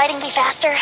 sliding be faster?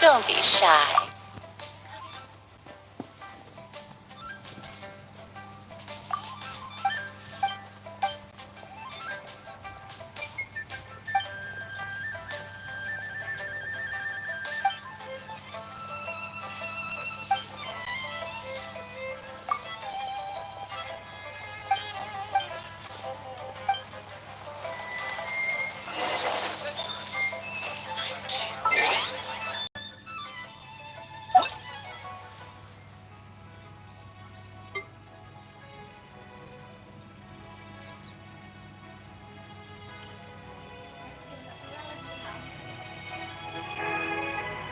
Don't be shy.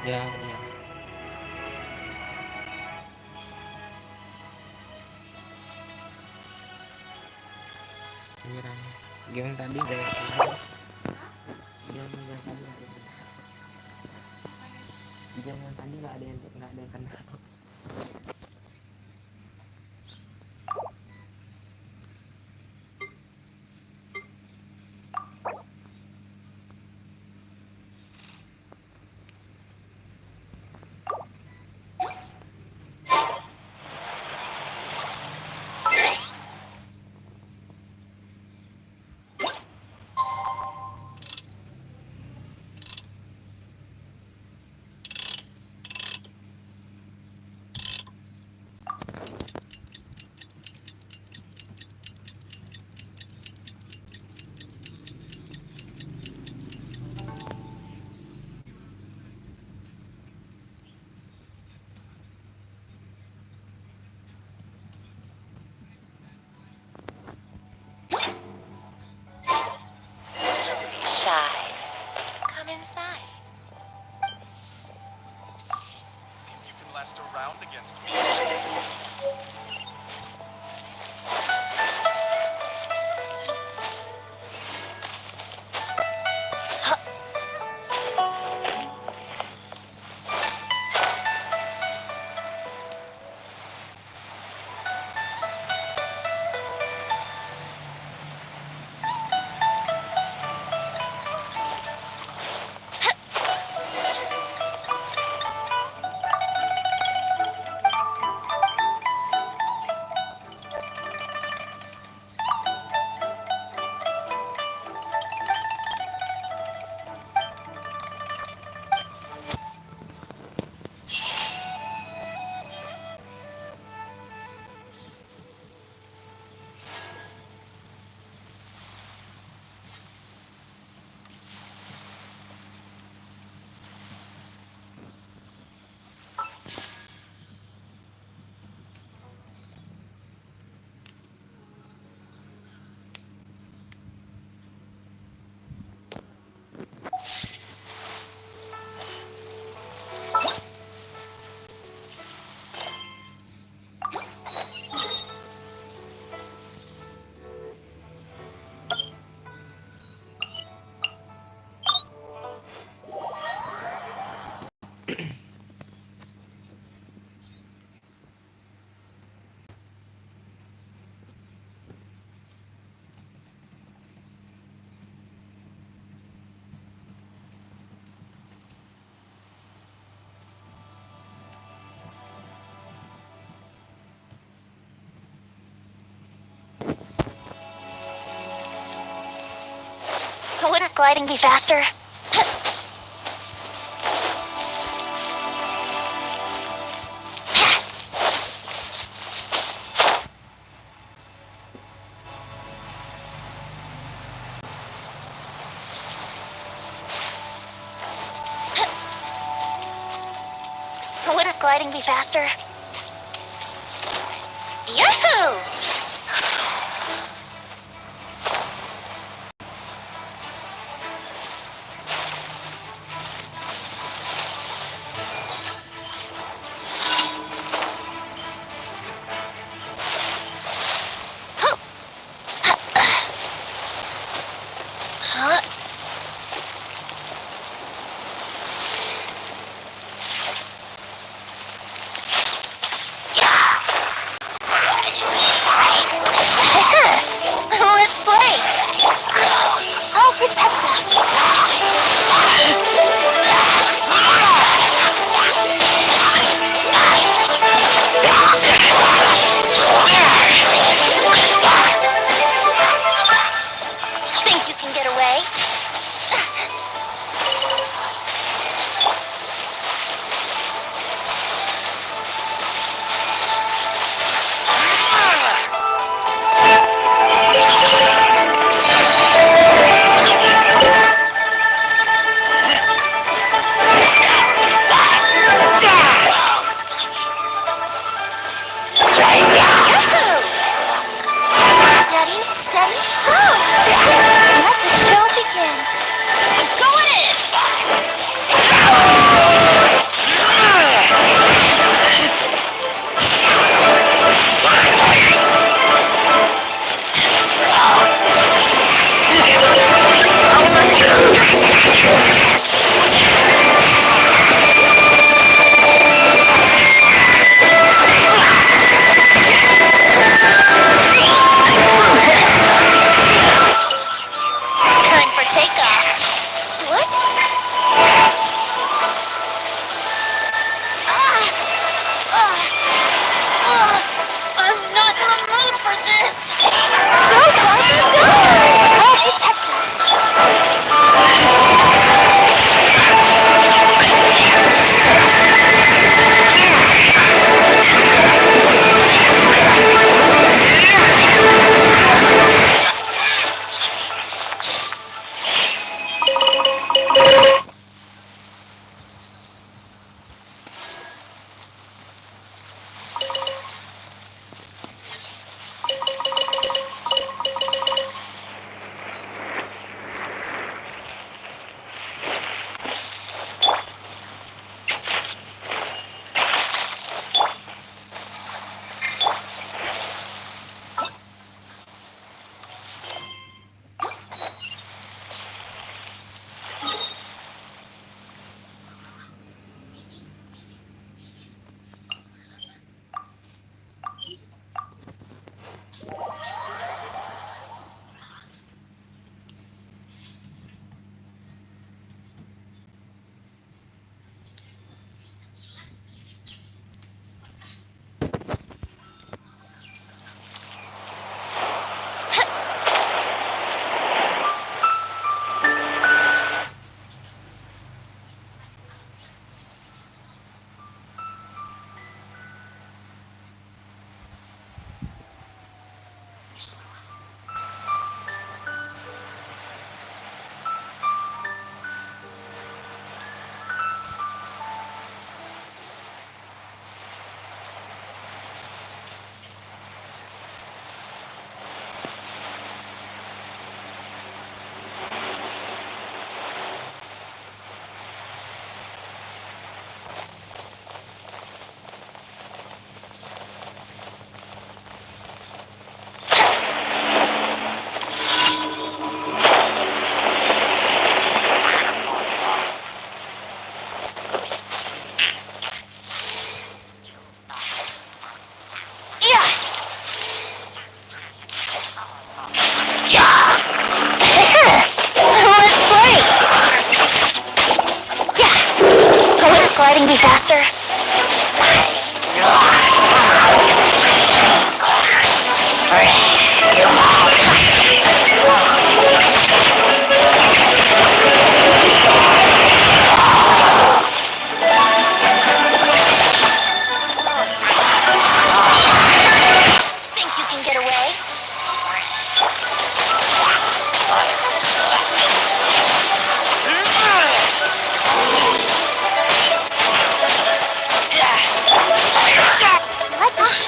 Ya, ya. Kurang. Game tadi udah. Game tadi nggak ada yang kena. Game yang tadi nggak ada yang kena. Shy. Come inside. You can last a round against me. gliding be faster? Wouldn't gliding be faster? Yahoo! Huh?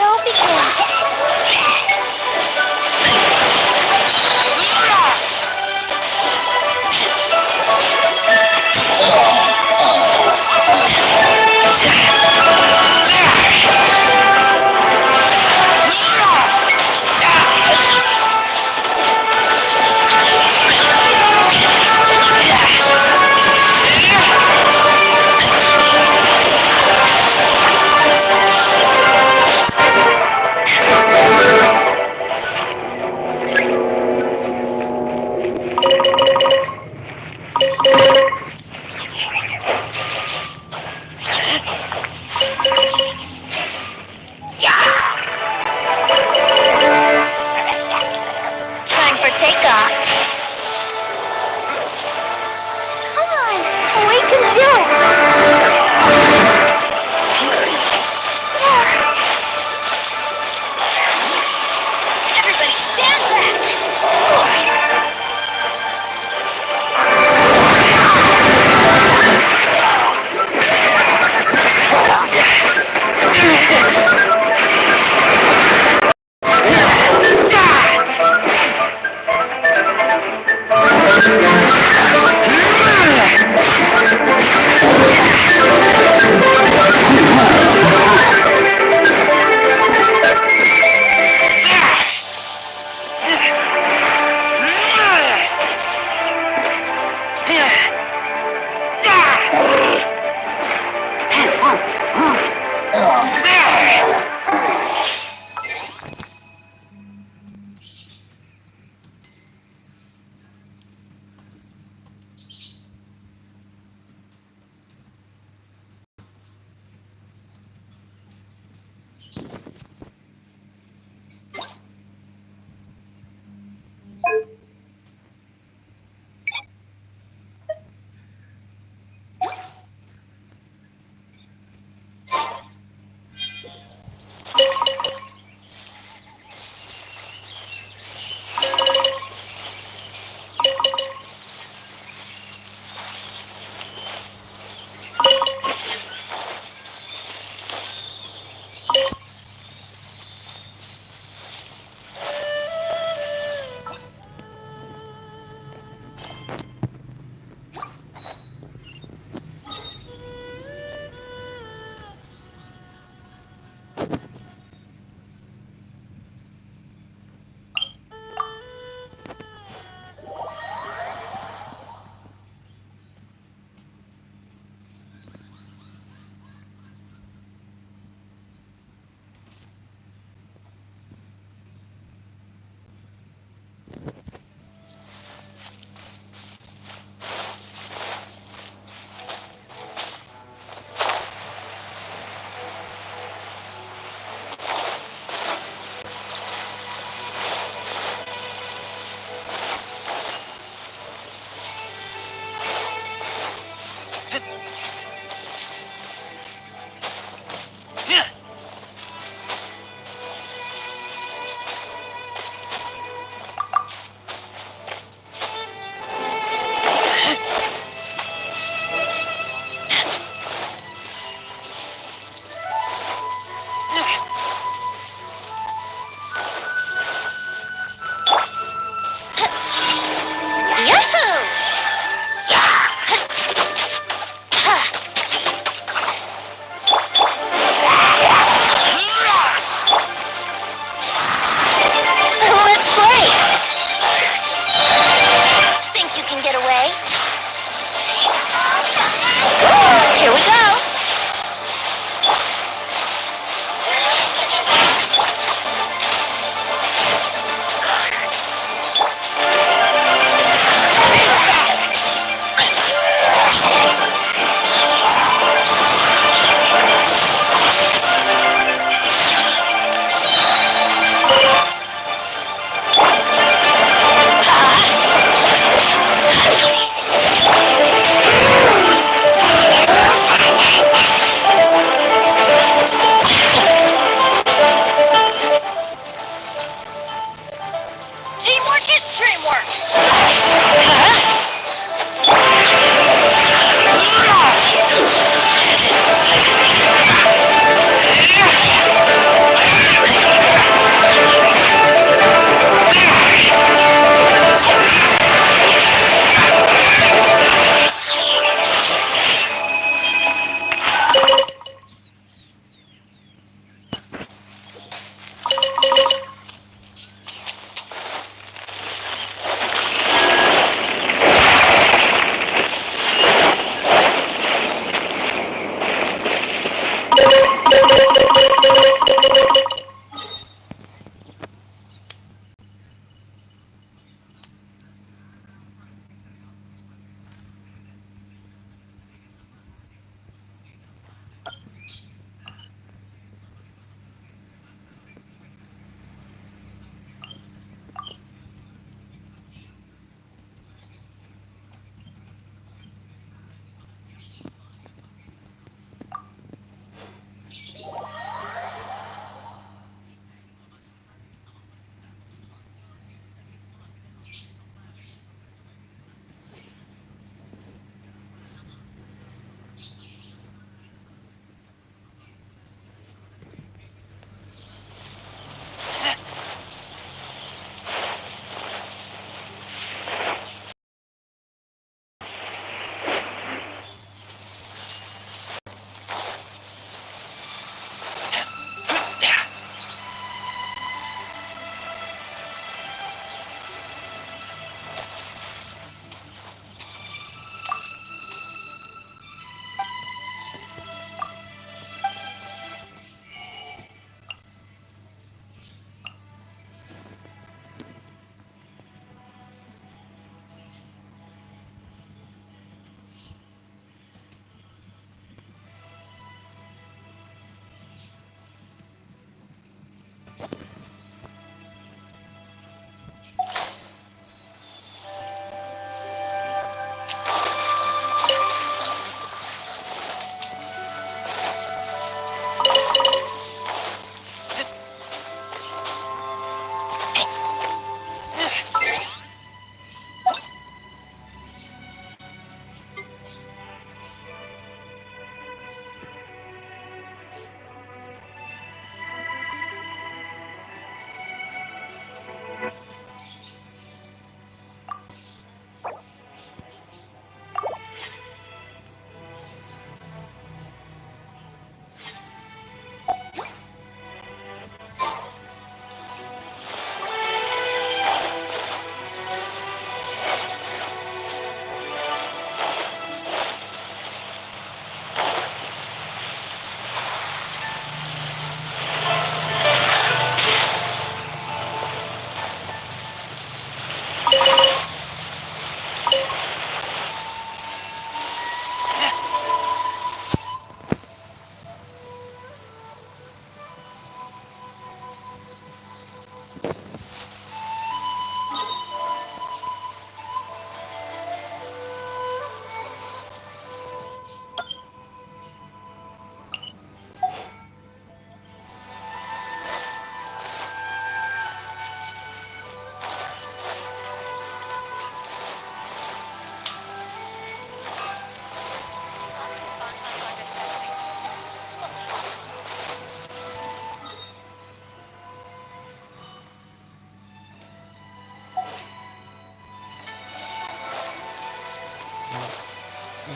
show begin.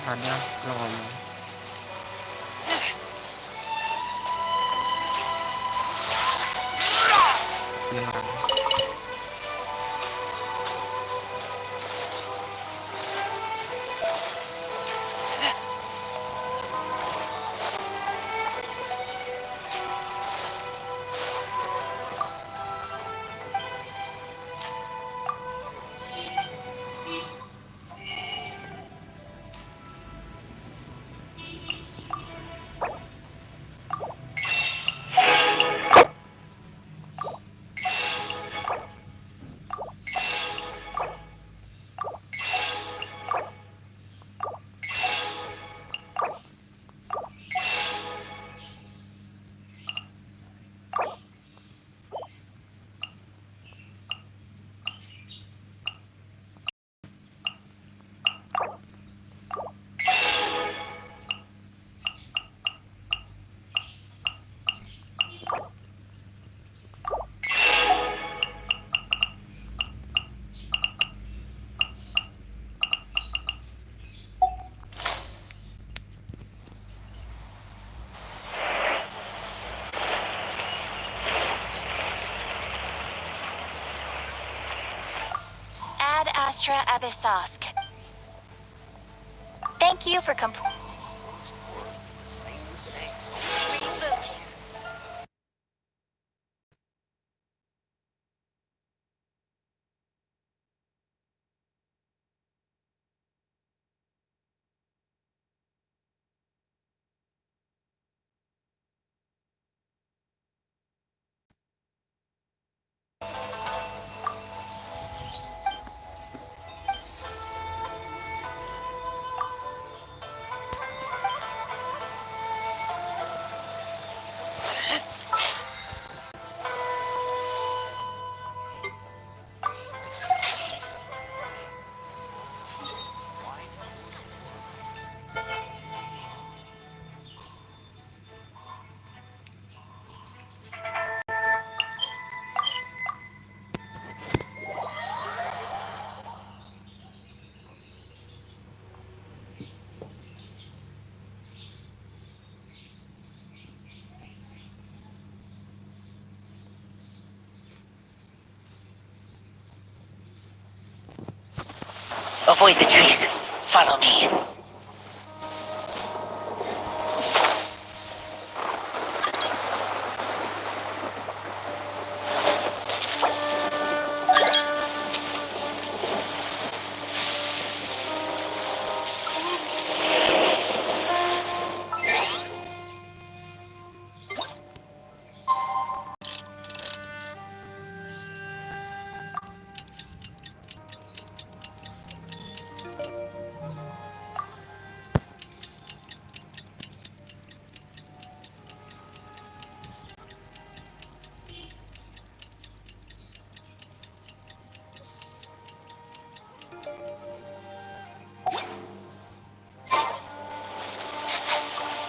ada lo ngomong beneran. Ad Astra Abyssosk. Thank you for rebooting. Avoid the trees. Follow me.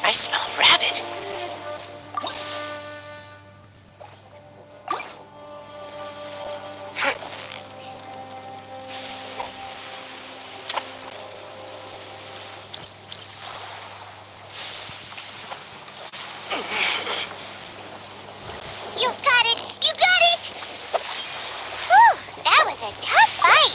I smell rabbit. You've got it! You got it! Whew, that was a tough fight.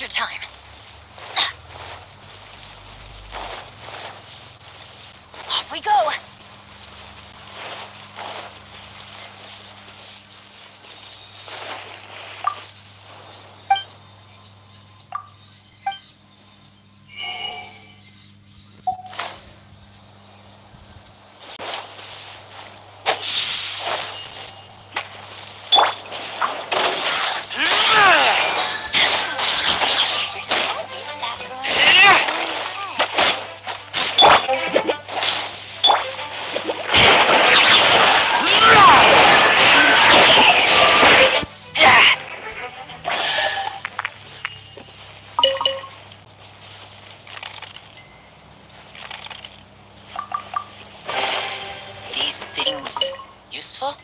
adventure time. Off we go. These things useful?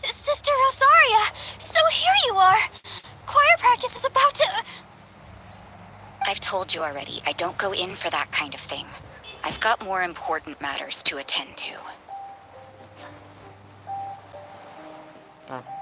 Sister Rosaria! So here you are! Choir practice is about to... I've told you already, I don't go in for that kind of thing. I've got more important matters to attend to. Tap.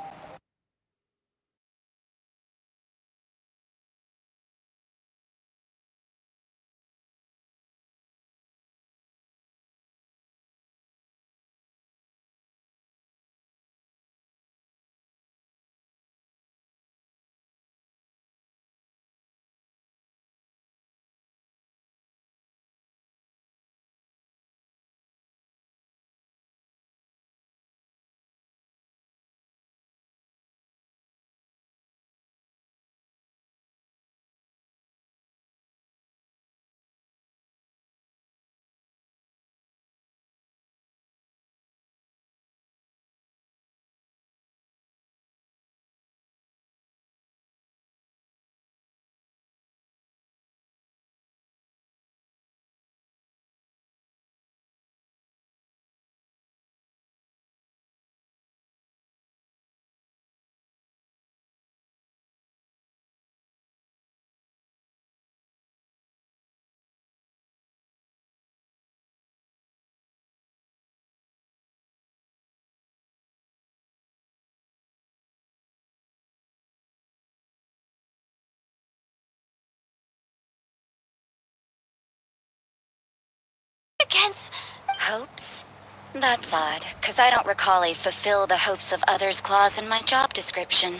against... Hopes? That's odd, because I don't recall a fulfill the hopes of others clause in my job description.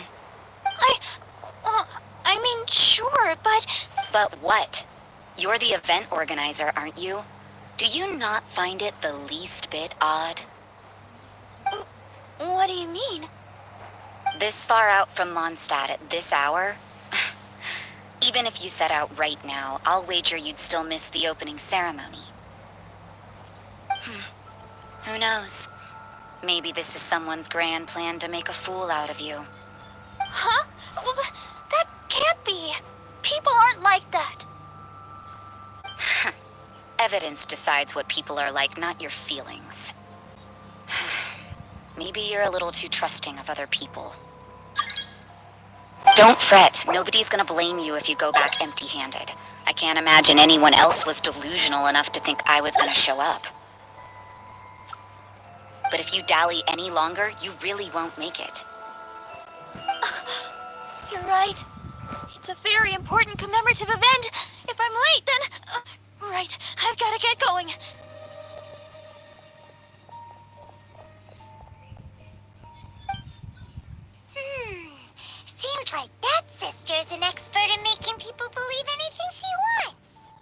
I... I mean, sure, but... But what? You're the event organizer, aren't you? Do you not find it the least bit odd? What do you mean? This far out from Mondstadt at this hour? Even if you set out right now, I'll wager you'd still miss the opening ceremony. Who knows? Maybe this is someone's grand plan to make a fool out of you. Huh? Well, that can't be. People aren't like that. Evidence decides what people are like, not your feelings. Maybe you're a little too trusting of other people. Don't fret. Nobody's gonna blame you if you go back empty-handed. I can't imagine anyone else was delusional enough to think I was gonna show up. But if you dally any longer, you really won't make it. You're right. It's a very important commemorative event. If I'm late, then... right, I've gotta get going. Seems like that sister's an expert in making people believe anything she wants.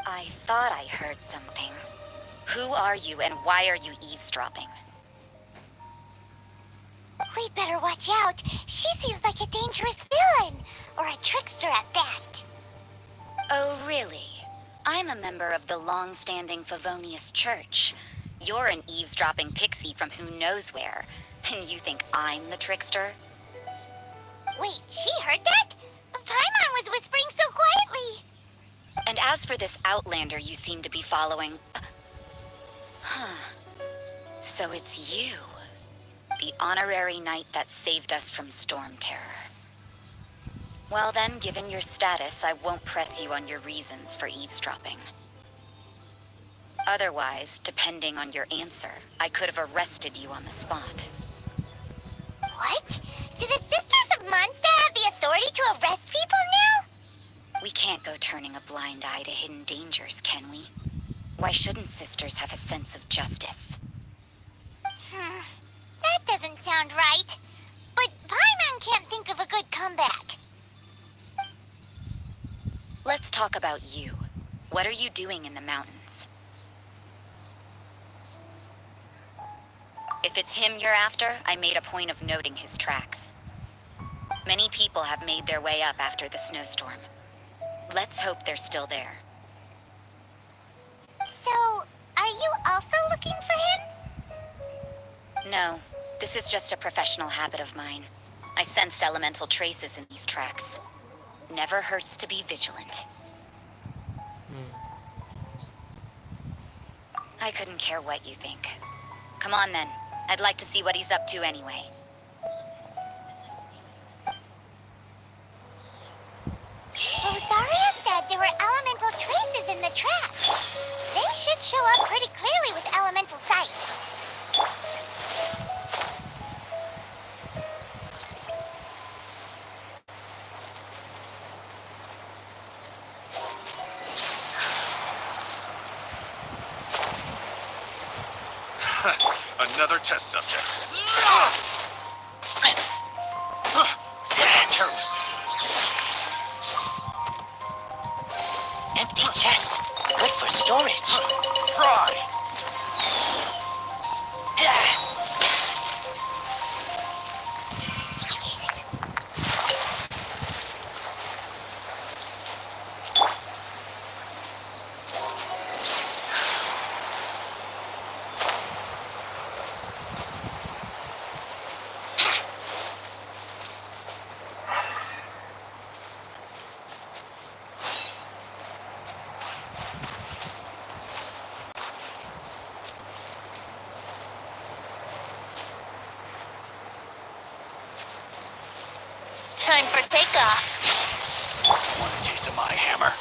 I thought I heard something. Who are you and why are you eavesdropping? We'd better watch out. She seems like a dangerous villain, or a trickster at best. Oh, really? I'm a member of the long-standing Favonius Church. You're an eavesdropping pixie from who knows where, and you think I'm the trickster? Wait, she heard that? Paimon was whispering so quietly. And as for this outlander you seem to be following... So it's you. The honorary knight that saved us from storm terror. Well then, given your status, I won't press you on your reasons for eavesdropping. Otherwise, depending on your answer, I could have arrested you on the spot. What? Do the Sisters of Mondstadt have the authority to arrest people now? We can't go turning a blind eye to hidden dangers, can we? Why shouldn't sisters have a sense of justice? That doesn't sound right. But Paimon can't think of a good comeback. Let's talk about you. What are you doing in the mountains? If it's him you're after, I made a point of noting his tracks. Many people have made their way up after the snowstorm. Let's hope they're still there. So, are you also looking for him? No, this is just a professional habit of mine. I sensed elemental traces in these tracks. Never hurts to be vigilant. I couldn't care what you think. Come on then. I'd like to see what he's up to anyway. Rosaria said there were elemental traces in the tracks. They should show up pretty clearly with elemental sight. Another test subject. Terrorist. Empty chest. Good for storage. Fry. Time for takeoff. Want a taste of my hammer?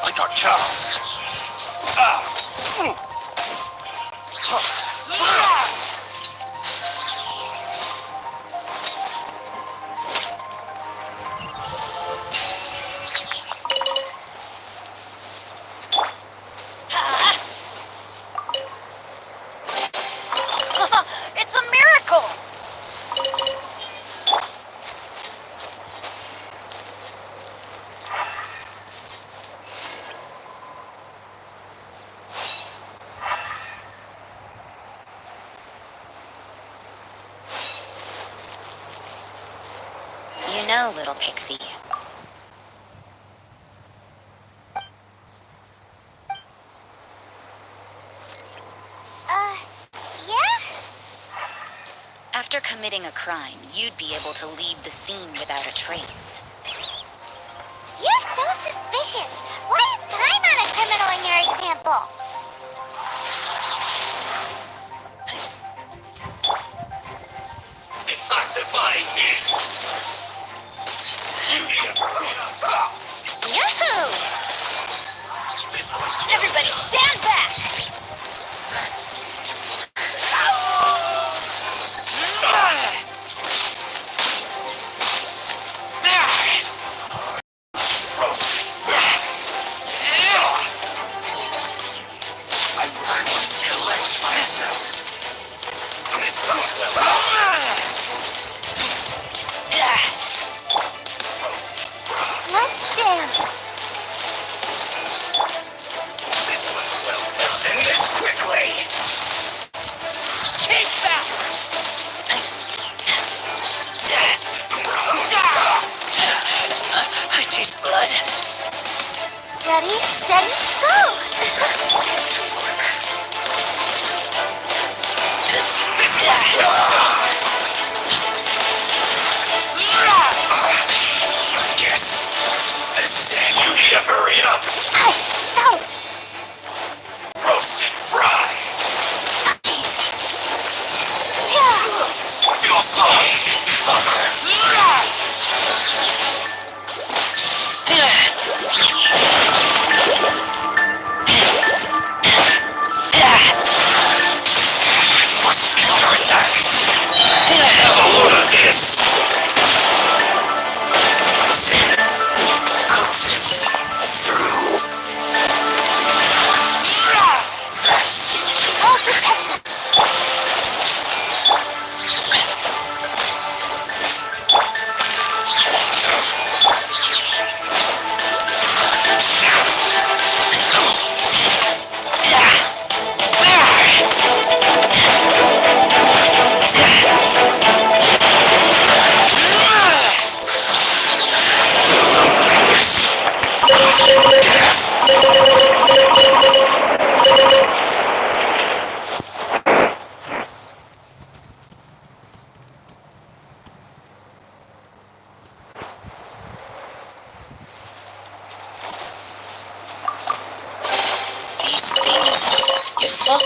I got cows. It's a miracle! You know, little pixie. After committing a crime, you'd be able to leave the scene without a trace. You're so suspicious. Why is Paimon a criminal in your example? Detoxifying heat! Yahoo! Everybody stand back! I must collect myself. This won't Let's dance! This one's well. Let's end this quickly. Keep that. I taste blood. Ready, steady, go! That seemed to work. This one's well done. I guess this is it. You need to hurry up. Hey, no! Roast and fry. Your thoughts. Cover. Must counterattack. Have a load of this. Cook this through. That seemed to I'll protect us! these things useful?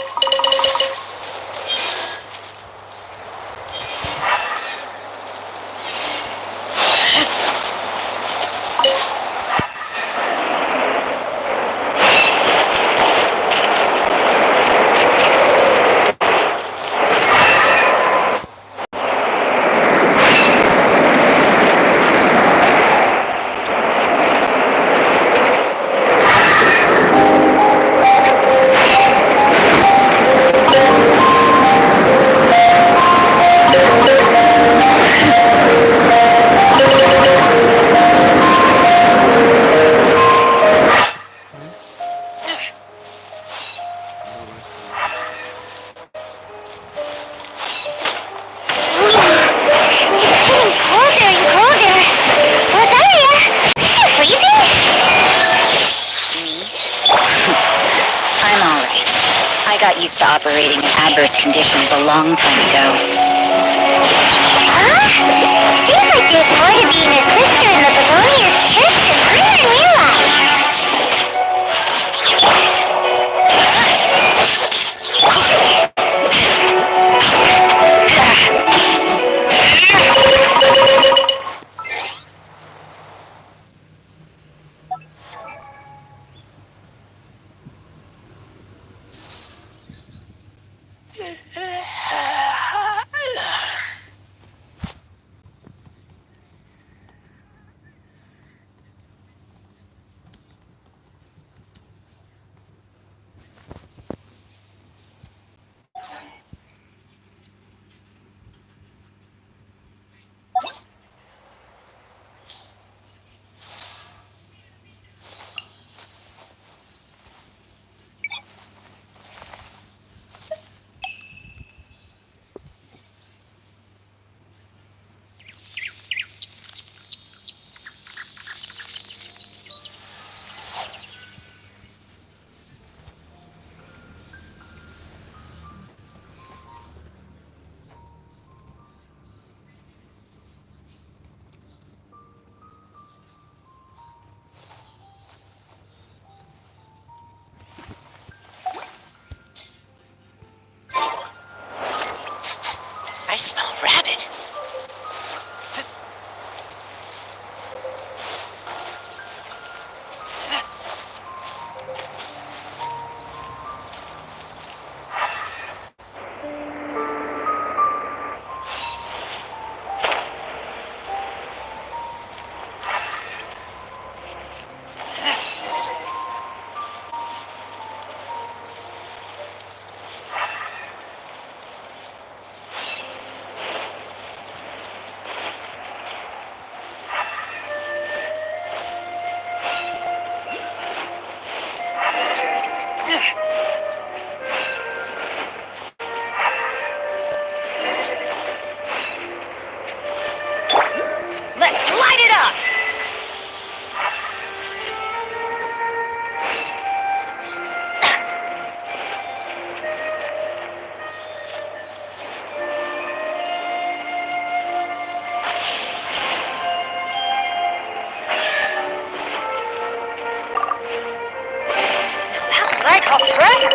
I got used to operating in adverse conditions a long time ago. Huh? Seems like there's more to being a sister in the Bologna's church than I even realized. smell rabbit. Let's light it up! That's what I call treasure!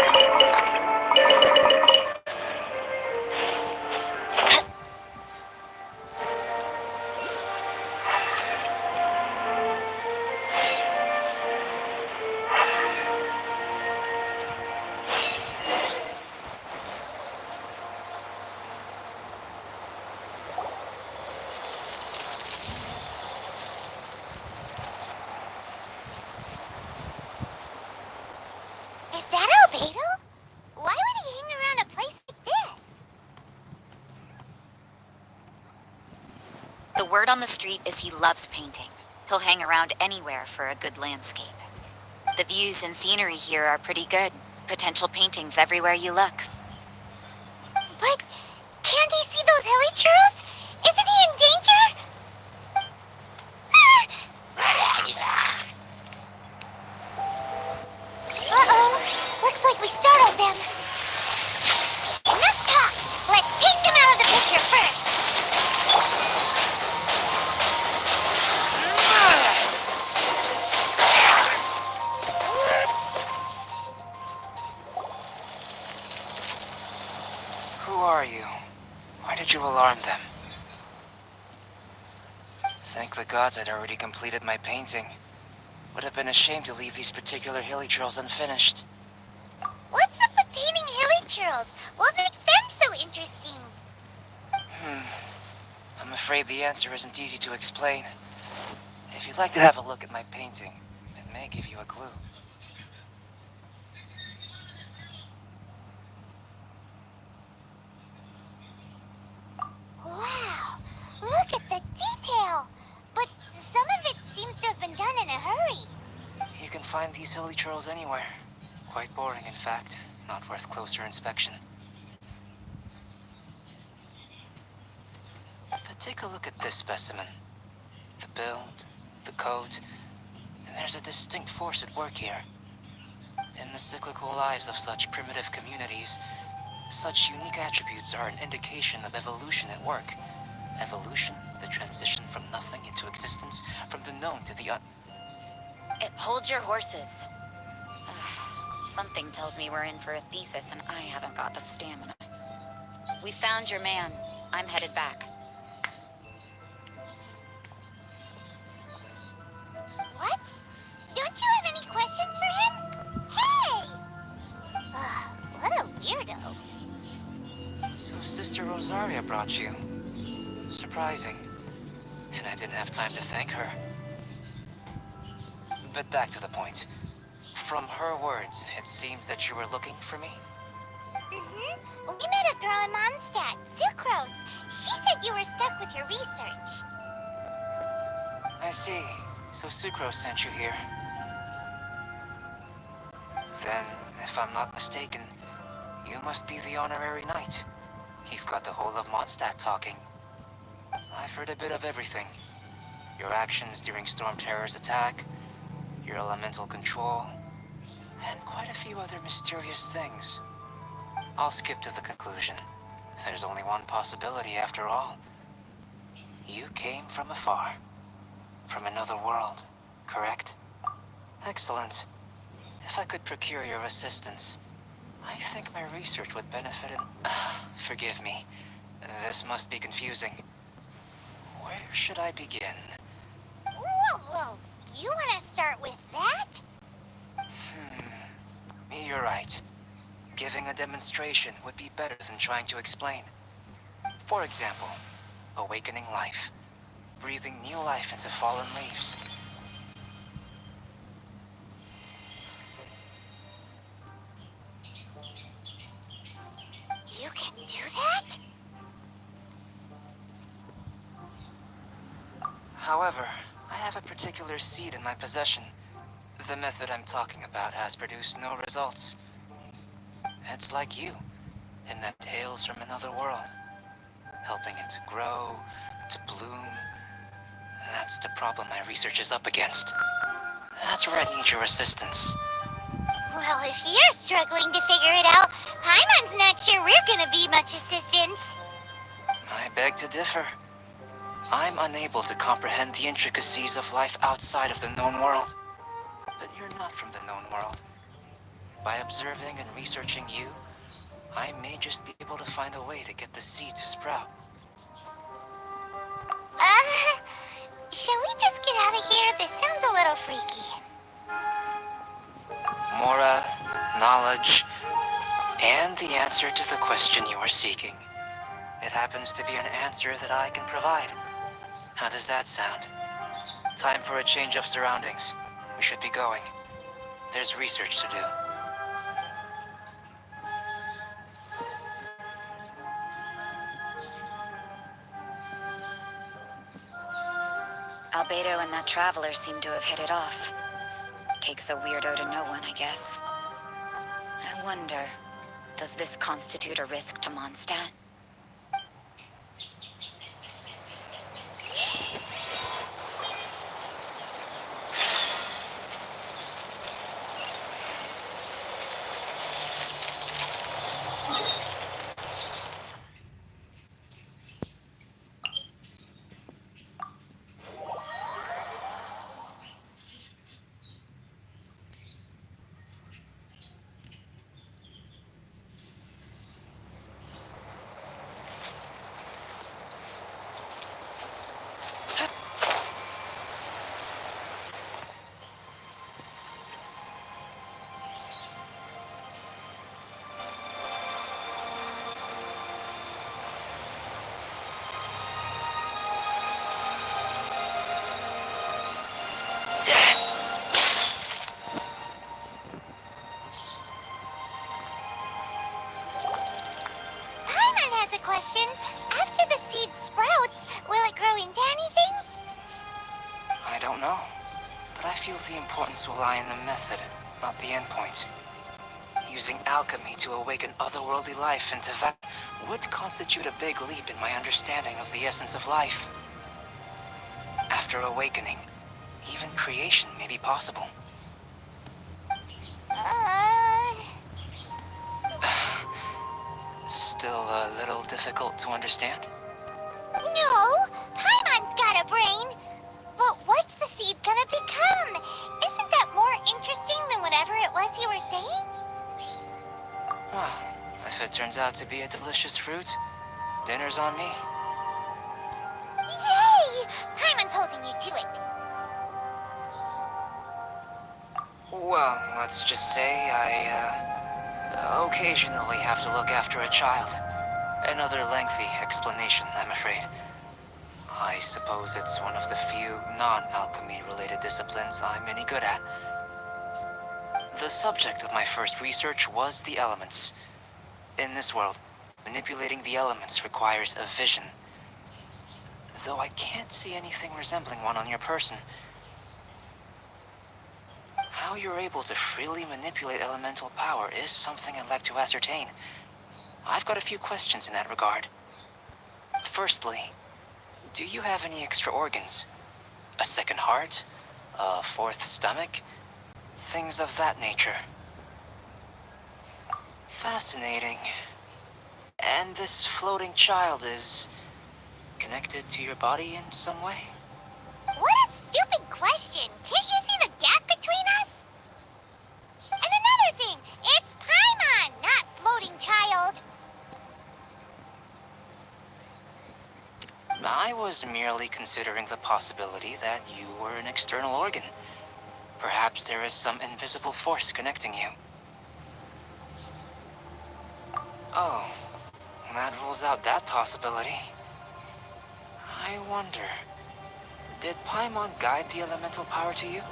Is that Albedo? Why would he hang around a place like this? The word on the street is he loves painting. He'll hang around anywhere for a good landscape. The views and scenery here are pretty good. Potential paintings everywhere you look. But can't he see those hilly churros? Isn't he in danger? Uh-oh. Looks like we startled them. Enough talk. Let's take them out of the picture first. Who are you? Why did you alarm them? Thank the gods I'd already completed my painting. Would have been a shame to leave these particular hilly trails unfinished. What's up with painting hilly churros? What makes them so interesting? I'm afraid the answer isn't easy to explain. If you'd like to have a look at my painting, it may give you a clue. Wow, look at the detail. But some of it seems to have been done in a hurry. You can find these hilly trails anywhere. Quite boring, in fact. Not worth closer inspection. But take a look at this specimen. The build, the coat, and there's a distinct force at work here. In the cyclical lives of such primitive communities, such unique attributes are an indication of evolution at work. Evolution, the transition from nothing into existence, from the known to the Hold your horses. Ugh, something tells me we're in for a thesis and I haven't got the stamina. We found your man. I'm headed back. What? Don't you have any questions for him? Hey! What a weirdo. So Sister Rosaria brought you. Surprising. And I didn't have time to thank her. But back to the point. From her words, it seems that you were looking for me? We met a girl in Mondstadt, Sucrose. She said you were stuck with your research. I see. So Sucrose sent you here. Then, if I'm not mistaken, you must be the honorary knight. You've got the whole of Mondstadt talking. I've heard a bit of everything. Your actions during Storm Terror's attack, your elemental control, and quite a few other mysterious things. I'll skip to the conclusion. There's only one possibility after all. You came from afar. From another world, correct? Excellent. If I could procure your assistance, I think my research would benefit in... forgive me. This must be confusing. Where should I begin? Whoa, you want to start with that? You're right. Giving a demonstration would be better than trying to explain. For example, awakening life. Breathing new life into fallen leaves. You can do that? However, I have a particular seed in my possession. The method I'm talking about has produced no results. It's like you, in that it hails from another world, helping it to grow, to bloom. That's the problem my research is up against. That's where I need your assistance. Well, if you're struggling to figure it out, Paimon's not sure we're gonna be much assistance. I beg to differ. I'm unable to comprehend the intricacies of life outside of the known world. But you're not from the known world. By observing and researching you, I may just be able to find a way to get the seed to sprout. Shall we just get out of here? This sounds a little freaky. Mora, knowledge, and the answer to the question you are seeking. It happens to be an answer that I can provide. How does that sound? Time for a change of surroundings. We should be going. There's research to do. Albedo and that traveler seem to have hit it off. Takes a weirdo to know one, I guess. I wonder, does this constitute a risk to Mondstadt? Paimon has a question. After the seed sprouts, will it grow into anything? I don't know, but I feel the importance will lie in the method, not the endpoint. Using alchemy to awaken otherworldly life into that would constitute a big leap in my understanding of the essence of life. After awakening, even creation may be possible. Still a little difficult to understand? No, Paimon's got a brain. But what's the seed gonna become? Isn't that more interesting than whatever it was you were saying? Well, if it turns out to be a delicious fruit, dinner's on me. Yay! Paimon's holding you to it. Well, let's just say I, occasionally have to look after a child. Another lengthy explanation, I'm afraid. I suppose it's one of the few non-alchemy related disciplines I'm any good at. The subject of my first research was the elements. In this world, manipulating the elements requires a vision. Though I can't see anything resembling one on your person. How you're able to freely manipulate elemental power is something I'd like to ascertain. I've got a few questions in that regard. Firstly, do you have any extra organs? A second heart? A fourth stomach? Things of that nature. Fascinating. And this floating child is connected to your body in some way? What a stupid question. Can't you see the gap between us? And another thing, it's Paimon, not floating child. I was merely considering the possibility that you were an external organ. Perhaps there is some invisible force connecting you. Oh, that rules out that possibility. I wonder, did Paimon guide the elemental power to you?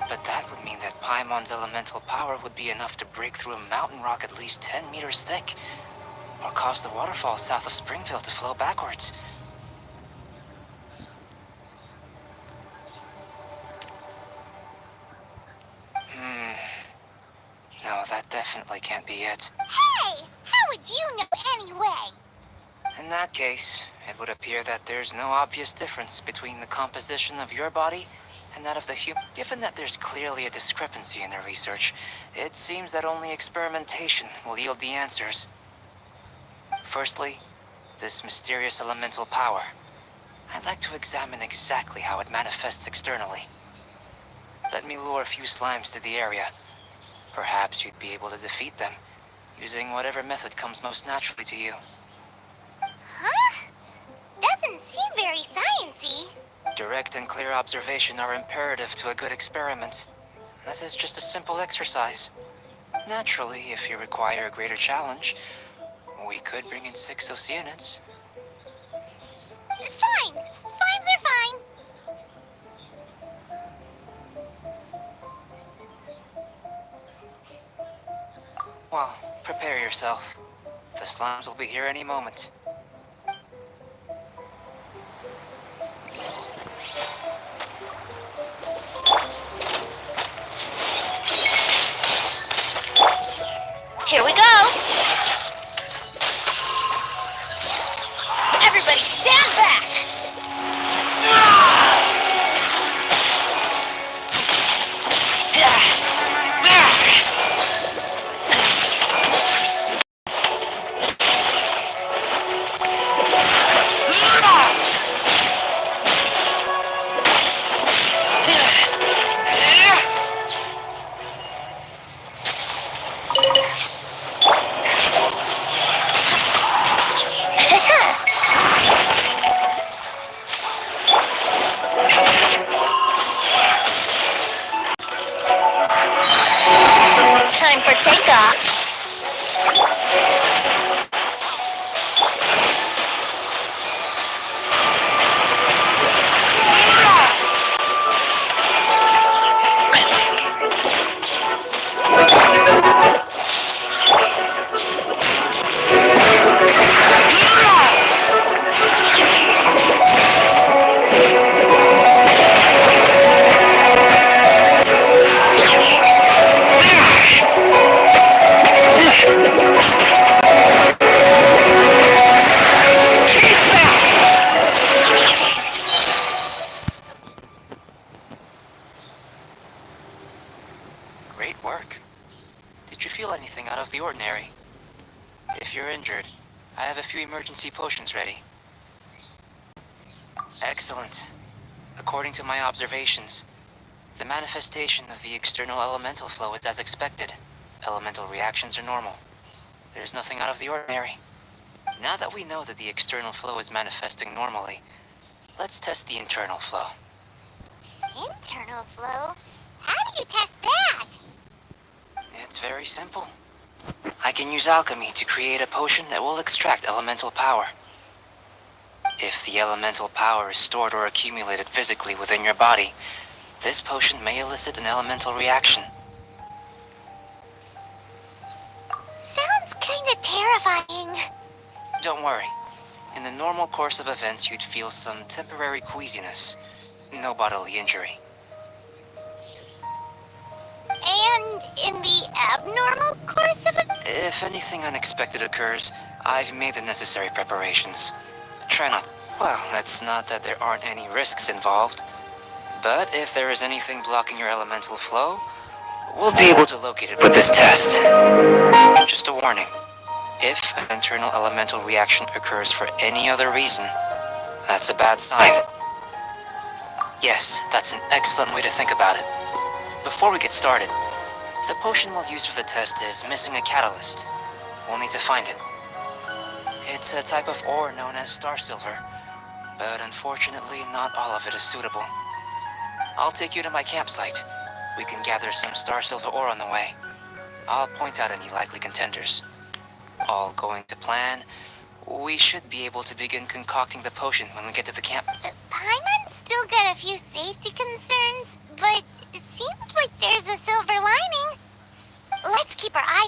But that would mean that Paimon's elemental power would be enough to break through a mountain rock at least 10 meters thick, or cause the waterfall south of Springfield to flow backwards. No, that definitely can't be it. Hey! How would you know anyway? In that case, it would appear that there's no obvious difference between the composition of your body and that of the human. Given that there's clearly a discrepancy in the research, it seems that only experimentation will yield the answers. Firstly, this mysterious elemental power. I'd like to examine exactly how it manifests externally. Let me lure a few slimes to the area. Perhaps you'd be able to defeat them, using whatever method comes most naturally to you. Huh? Doesn't seem very sciencey. Direct and clear observation are imperative to a good experiment. This is just a simple exercise. Naturally, if you require a greater challenge, we could bring in 6 Oceanids. Slimes! Slimes are fine. Well, prepare yourself. The slimes will be here any moment. Here we go! Everybody stand back! Time for takeoff. Great work. Did you feel anything out of the ordinary? If you're injured, I have a few emergency potions ready. Excellent. According to my observations, the manifestation of the external elemental flow is as expected. Elemental reactions are normal. There's nothing out of the ordinary. Now that we know that the external flow is manifesting normally, let's test the internal flow. Internal flow? How do you test that? It's very simple. I can use alchemy to create a potion that will extract elemental power. If the elemental power is stored or accumulated physically within your body, this potion may elicit an elemental reaction. Sounds kinda terrifying. Don't worry. In the normal course of events, you'd feel some temporary queasiness. No bodily injury. And in the abnormal course of it? If anything unexpected occurs, I've made the necessary preparations. Try not... Well, it's not that there aren't any risks involved. But if there is anything blocking your elemental flow, we'll be able to locate it with this test. Just a warning. If an internal elemental reaction occurs for any other reason, that's a bad sign. Yes, that's an excellent way to think about it. Before we get started, the potion we'll use for the test is missing a catalyst. We'll need to find it. It's a type of ore known as star silver, but unfortunately not all of it is suitable. I'll take you to my campsite. We can gather some star silver ore on the way. I'll point out any likely contenders. All going to plan, we should be able to begin concocting the potion when we get to the camp. Paimon's still got a few safety concerns, but it seems like there's a silver lining. Let's keep our eye...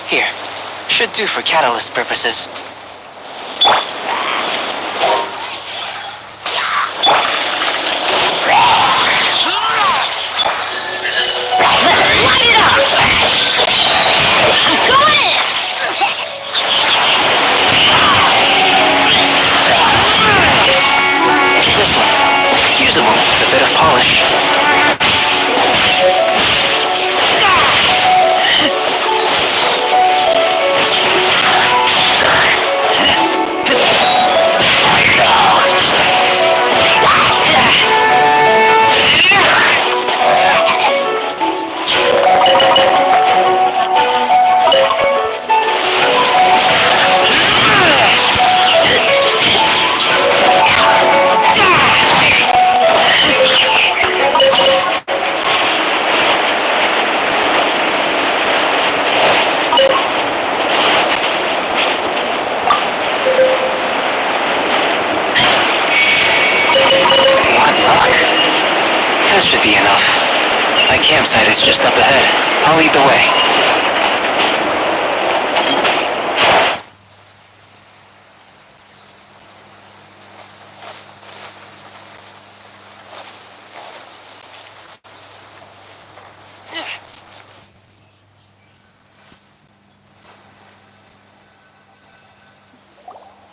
Here, should do for catalyst purposes. This one, usable with a bit of polish. That should be enough. My campsite is just up ahead. I'll lead the way.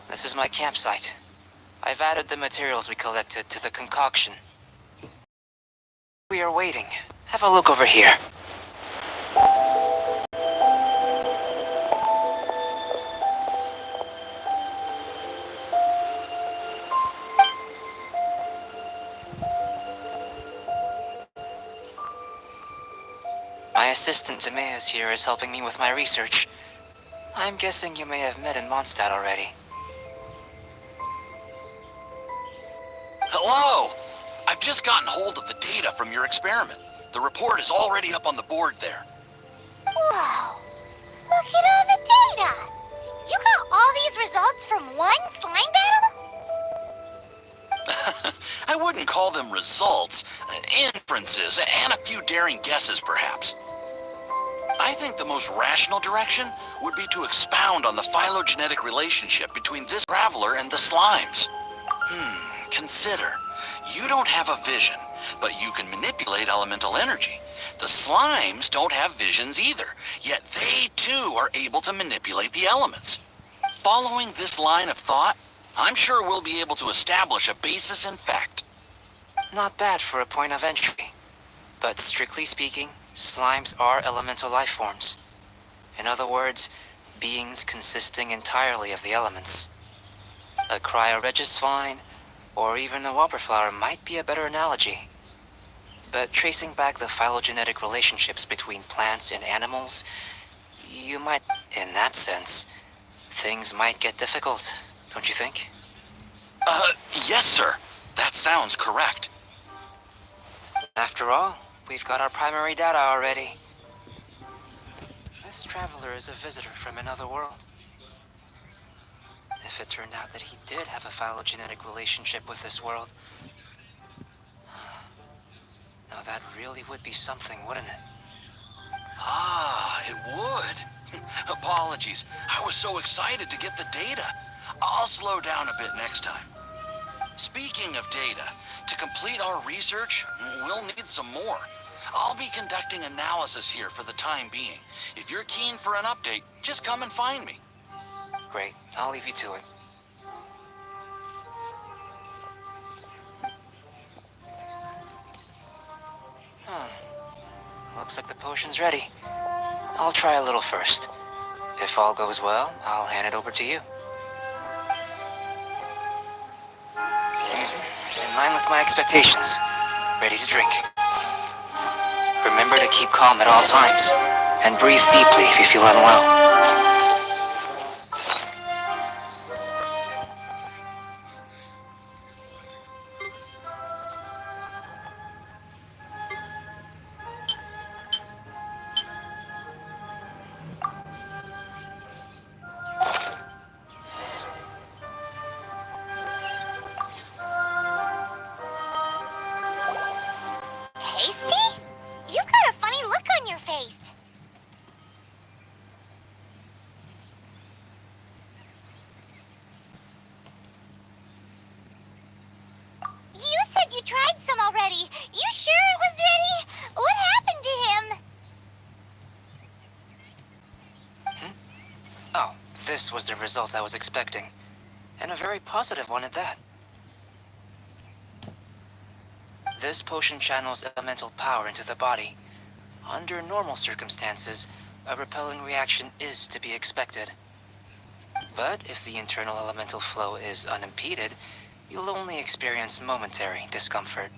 This is my campsite. I've added the materials we collected to the concoction. We are waiting. Have a look over here. My assistant Timaeus here is helping me with my research. I'm guessing you may have met in Mondstadt already. Hello! I've just gotten hold of the data from your experiment. The report is already up on the board there. Whoa! Look at all the data! You got all these results from one slime battle? I wouldn't call them results, inferences, and a few daring guesses perhaps. I think the most rational direction would be to expound on the phylogenetic relationship between this traveler and the slimes. Consider, you don't have a vision, but you can manipulate elemental energy. The slimes don't have visions either, yet they too are able to manipulate the elements. Following this line of thought, I'm sure we'll be able to establish a basis in fact. Not bad for a point of entry. But strictly speaking, slimes are elemental life forms. In other words, beings consisting entirely of the elements. A cryoregis vine, or even a wildflower might be a better analogy. But tracing back the phylogenetic relationships between plants and animals, you might, in that sense, things might get difficult, don't you think? Yes, sir. That sounds correct. After all, we've got our primary data already. This traveler is a visitor from another world. If it turned out that he did have a phylogenetic relationship with this world, now that really would be something, wouldn't it? Ah, it would. Apologies. I was so excited to get the data. I'll slow down a bit next time. Speaking of data, to complete our research, we'll need some more. I'll be conducting analysis here for the time being. If you're keen for an update, just come and find me. Great, I'll leave you to it. Looks like the potion's ready. I'll try a little first. If all goes well, I'll hand it over to you. In line with my expectations. Ready to drink. Remember to keep calm at all times, and breathe deeply if you feel unwell. Tasty? You've got a funny look on your face. You said you tried some already. You sure it was ready? What happened to him? Oh, this was the result I was expecting. And a very positive one at that. This potion channels elemental power into the body. Under normal circumstances, a repelling reaction is to be expected. But if the internal elemental flow is unimpeded, you'll only experience momentary discomfort.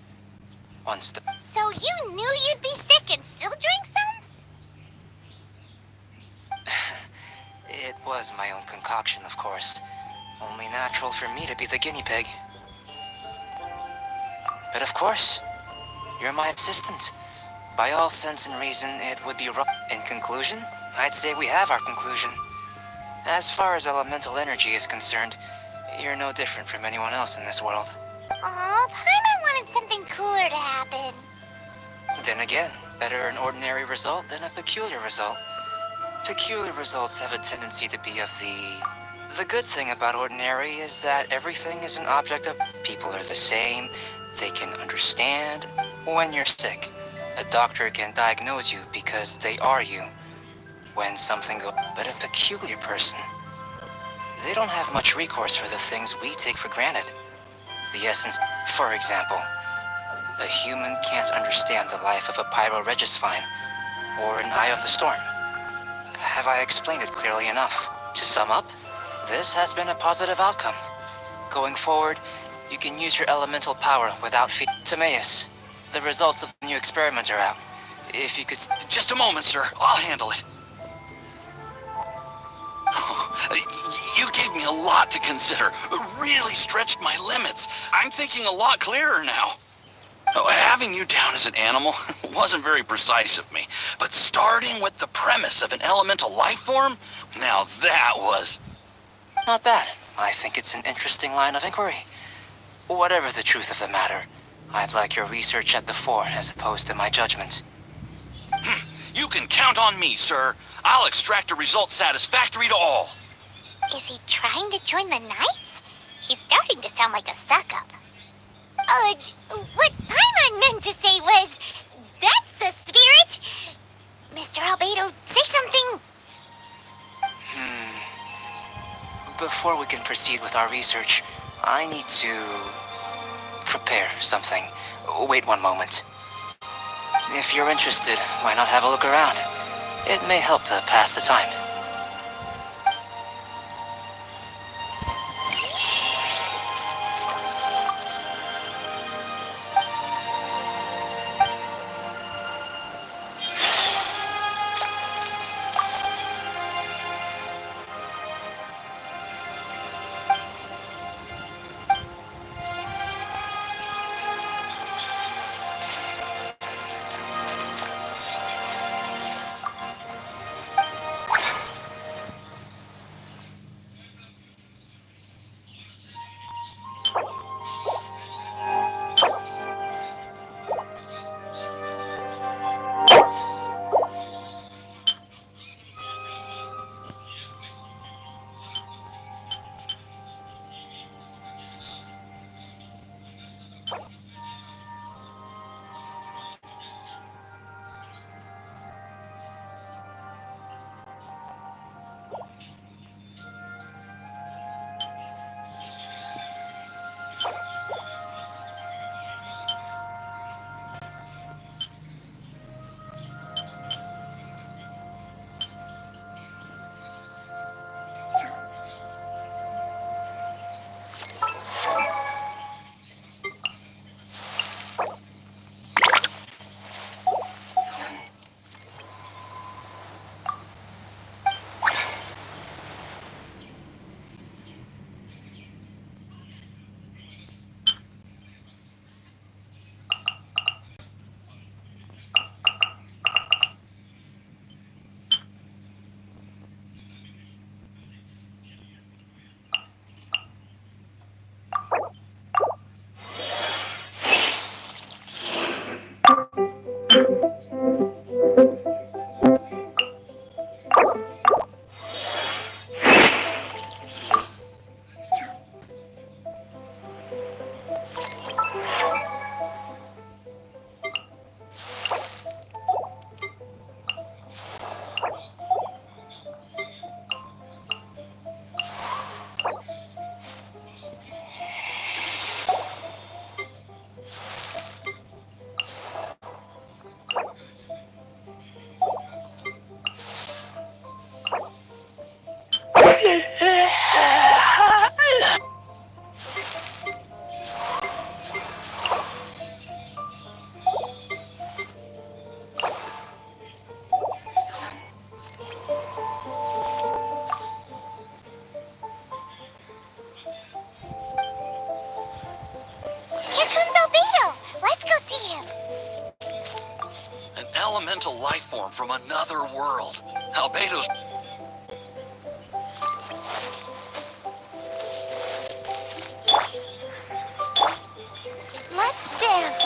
Once the... So you knew you'd be sick and still drank some? It was my own concoction, of course. Only natural for me to be the guinea pig. But of course, you're my assistant. By all sense and reason, it would be wrong. In conclusion, I'd say we have our conclusion. As far as elemental energy is concerned, you're no different from anyone else in this world. Aw, Paimon wanted something cooler to happen. Then again, better an ordinary result than a peculiar result. Peculiar results have a tendency to be of the good thing about ordinary is that everything is an object of... People are the same, they can understand. When you're sick, a doctor can diagnose you because they are you. When something goes... But a peculiar person, they don't have much recourse for the things we take for granted. The essence... For example, a human can't understand the life of a pyroregisvine or an eye of the storm. Have I explained it clearly enough? To sum up, this has been a positive outcome. Going forward, you can use your elemental power without fear. Timaeus, the results of the new experiment are out. If you could... Just a moment, sir. I'll handle it. You gave me a lot to consider. Really stretched my limits. I'm thinking a lot clearer now. Having you down as an animal wasn't very precise of me, but starting with the premise of an elemental life form, now that was... Not bad. I think it's an interesting line of inquiry. Whatever the truth of the matter, I'd like your research at the fore as opposed to my judgment. You can count on me, sir. I'll extract a result satisfactory to all. Is he trying to join the Knights? He's starting to sound like a suck-up. What Paimon meant to say was, that's the spirit. Mr. Albedo, say something. Before we can proceed with our research, I need to prepare something. Wait one moment. If you're interested, why not have a look around? It may help to pass the time. form from another world. Albedo's... Let's dance.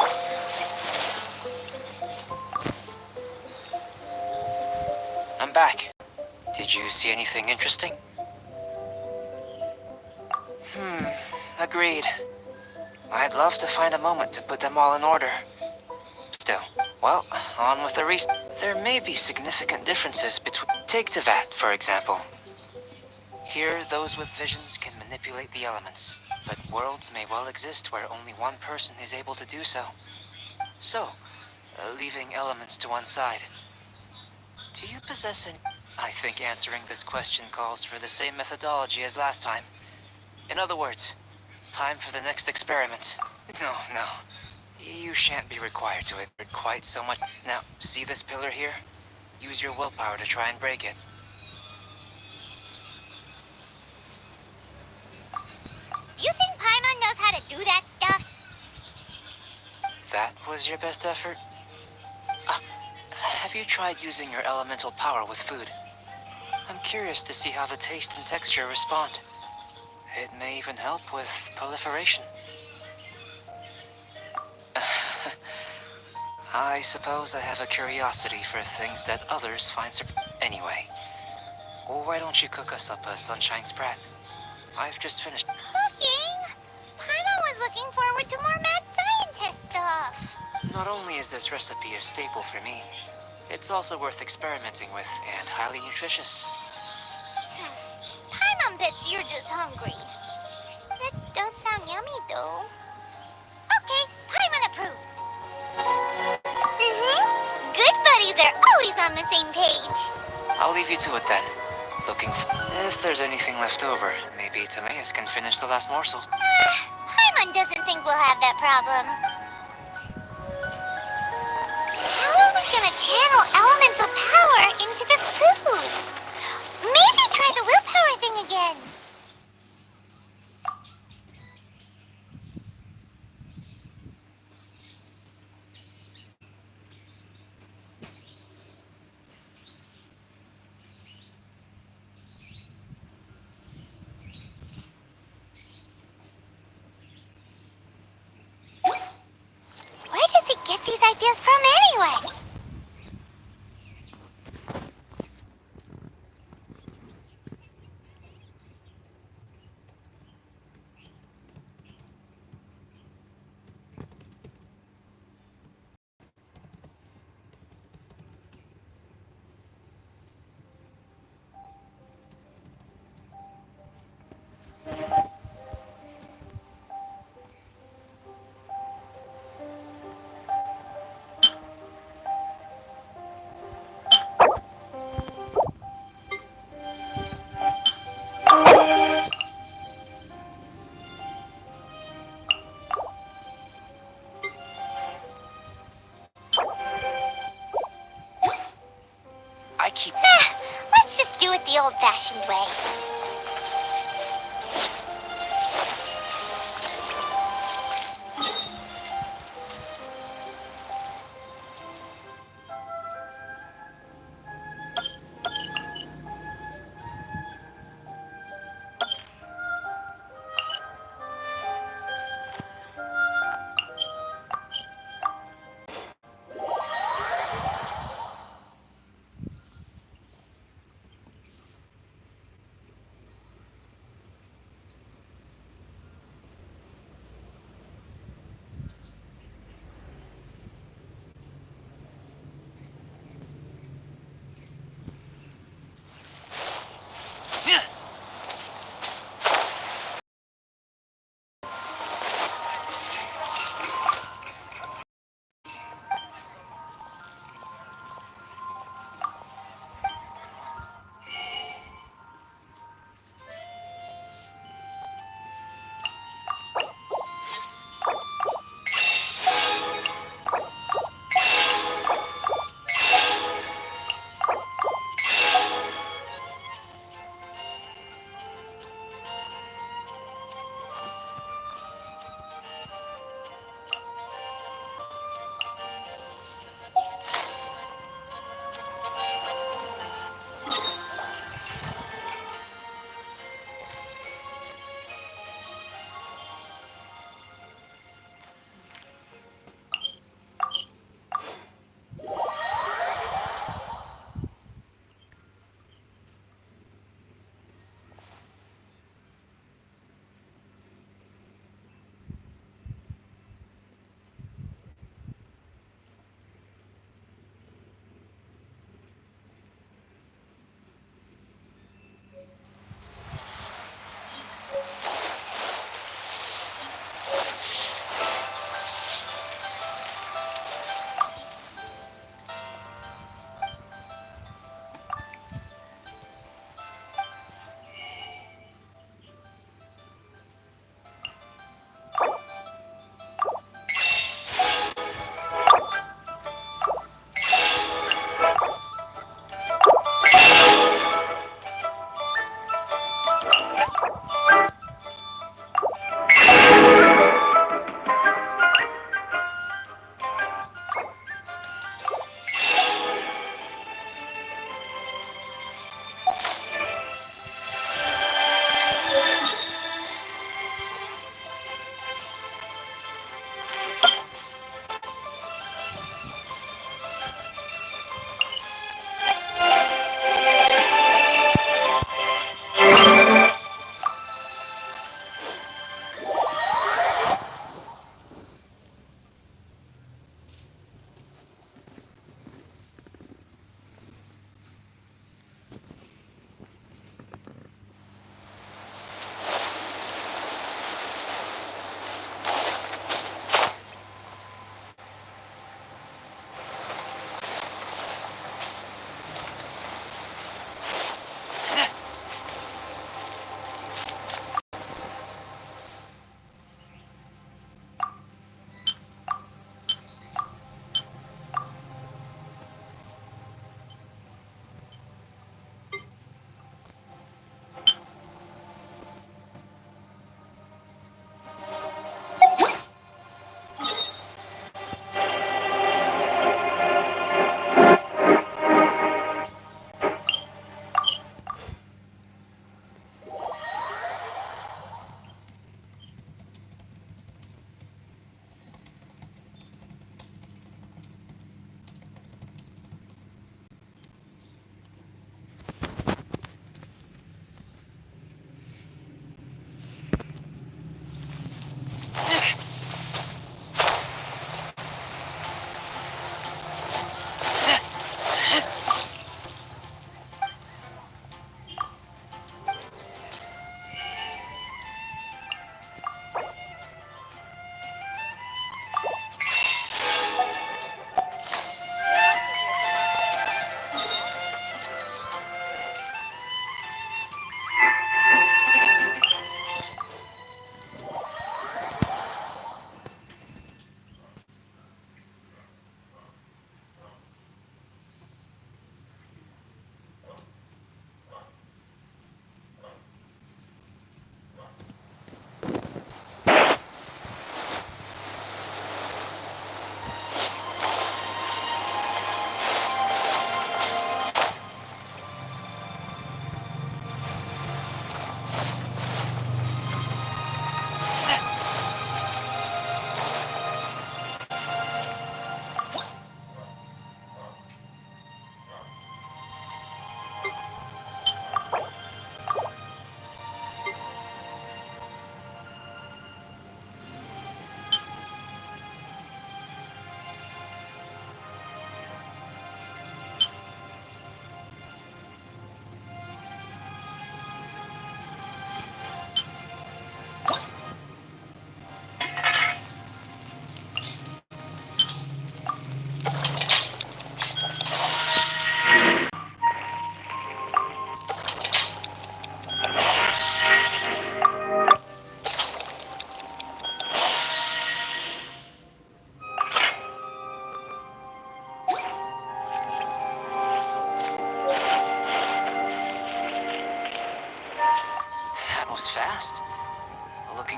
I'm back. Did you see anything interesting? Agreed. I'd love to find a moment to put them all in order. Still, well, on with the There may be significant differences between... Take Tevat, for example. Here, those with visions can manipulate the elements, but worlds may well exist where only one person is able to do so. So, leaving elements to one side. Do you possess any... I think answering this question calls for the same methodology as last time. In other words, time for the next experiment. No. You shan't be required to it quite so much. Now, see this pillar here? Use your willpower to try and break it. You think Paimon knows how to do that stuff? That was your best effort? Ah, have you tried using your elemental power with food? I'm curious to see how the taste and texture respond. It may even help with proliferation. I suppose I have a curiosity for things that others find Anyway, why don't you cook us up a sunshine sprat? I've just finished. Cooking? Paimon was looking forward to more mad scientist stuff. Not only is this recipe a staple for me, it's also worth experimenting with and highly nutritious. Paimon bets you're just hungry. That does sound yummy, though. Okay, Paimon approves. Good buddies are always on the same page. I'll leave you to it then. If there's anything left over, maybe Timaeus can finish the last morsel. Paimon doesn't think we'll have that problem. How are we gonna channel elemental power into the food? Maybe try the willpower thing again. Where does he get these ideas from anyway? I keep... Let's just do it the old-fashioned way.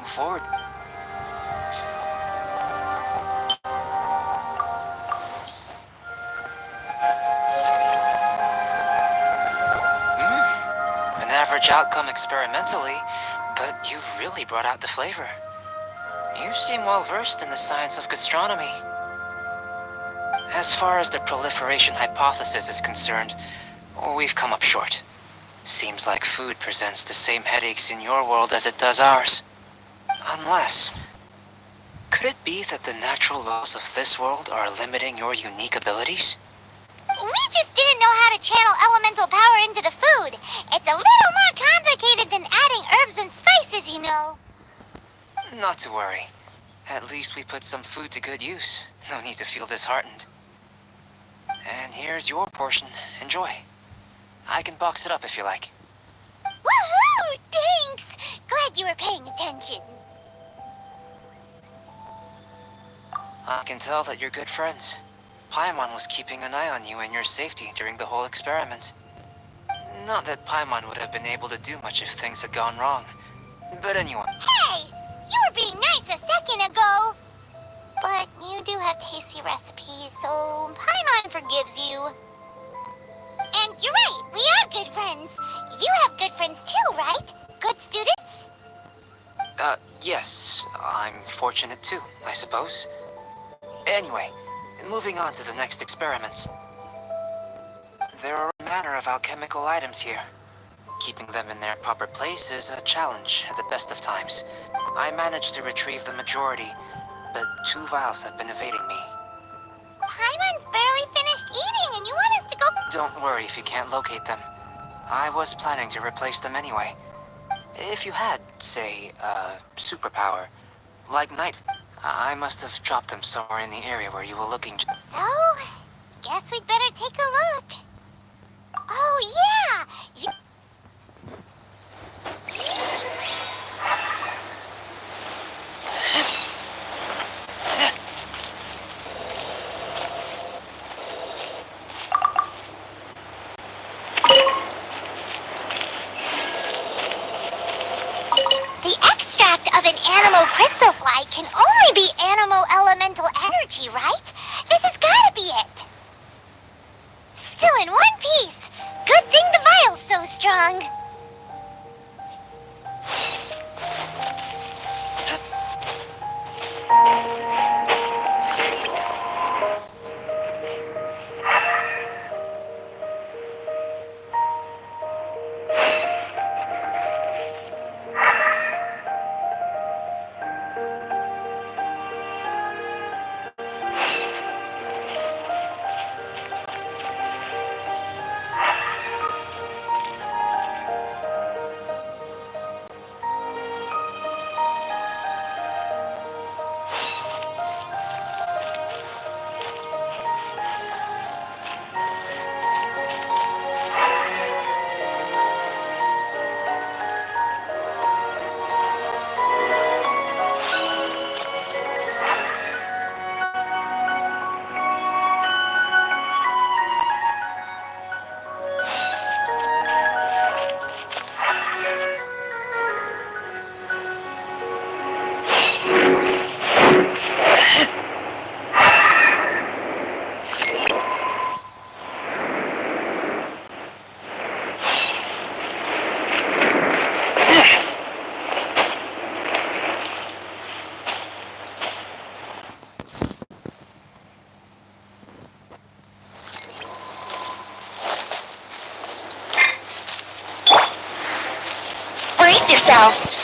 forward. An average outcome experimentally, but you've really brought out the flavor. You seem well versed in the science of gastronomy. As far as the proliferation hypothesis is concerned, we've come up short. Seems like food presents the same headaches in your world as it does ours. Unless... could it be that the natural laws of this world are limiting your unique abilities? We just didn't know how to channel elemental power into the food. It's a little more complicated than adding herbs and spices, you know. Not to worry. At least we put some food to good use. No need to feel disheartened. And here's your portion. Enjoy. I can box it up if you like. Woohoo! Thanks! Glad you were paying attention. I can tell that you're good friends. Paimon was keeping an eye on you and your safety during the whole experiment. Not that Paimon would have been able to do much if things had gone wrong. But anyway. Hey! You were being nice a second ago! But you do have tasty recipes, so Paimon forgives you. And you're right, we are good friends. You have good friends too, right? Good students? Yes. I'm fortunate too, I suppose. Anyway, moving on to the next experiments. There are a manner of alchemical items here. Keeping them in their proper place is a challenge at the best of times. I managed to retrieve the majority, but 2 vials have been evading me. Paimon's barely finished eating and you want us to go... Don't worry if you can't locate them. I was planning to replace them anyway. If you had, say, a superpower, like night, I must have dropped them somewhere in the area where you were looking. So, guess we'd better take a look. Oh yeah! The extract of an animal crystal fly can only be animal elemental energy, right? This has gotta be it. Still in one piece. Good thing the vial's so strong. Brace yourselves.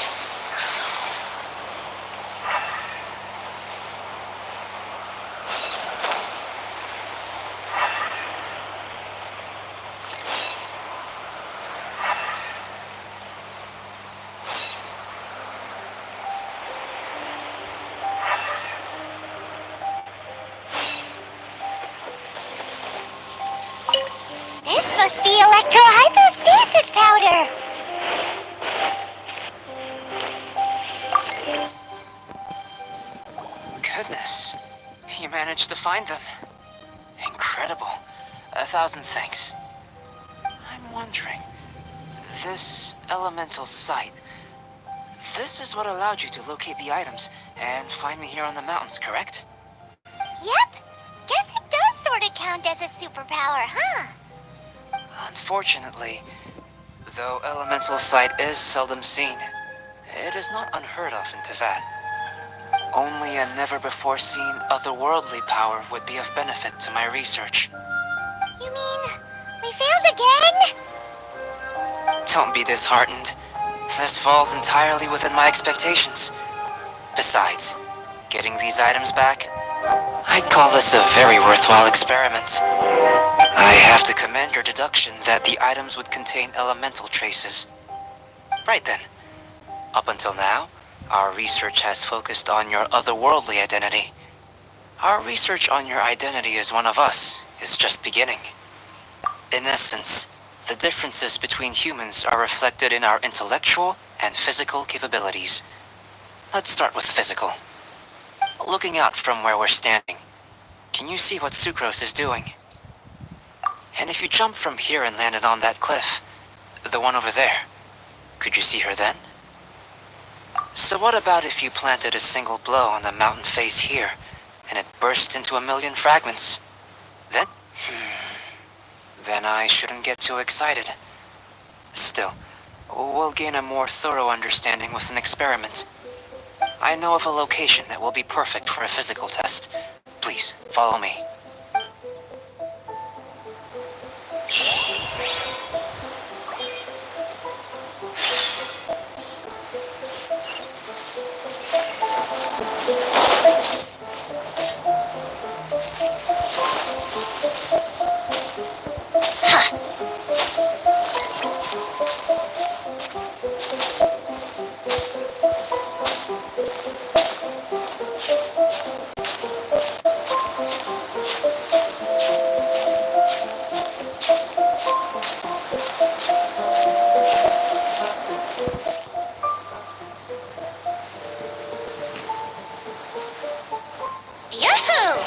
This must be electrohypostasis powder. Goodness, you managed to find them. Incredible. 1,000 thanks. I'm wondering, this elemental site, This is what allowed you to locate the items and find me here on the mountains, correct? Yep. Guess it does sort of count as a superpower, huh? Unfortunately, though elemental sight is seldom seen, it is not unheard of in Teyvat. Only a never-before-seen otherworldly power would be of benefit to my research. You mean we failed again? Don't be disheartened. This falls entirely within my expectations. Besides, getting these items back, I'd call this a very worthwhile experiment. I have to commend your deduction that the items would contain elemental traces. Right then. Up until now, our research has focused on your otherworldly identity. Our research on your identity as one of us is just beginning. In essence, the differences between humans are reflected in our intellectual and physical capabilities. Let's start with physical. Looking out from where we're standing, can you see what Sucrose is doing? And if you jumped from here and landed on that cliff, the one over there, could you see her then? So what about if you planted a single blow on the mountain face here, and it burst into a million fragments? Then? Then I shouldn't get too excited. Still, we'll gain a more thorough understanding with an experiment. I know of a location that will be perfect for a physical test. Please, follow me. Yahoo!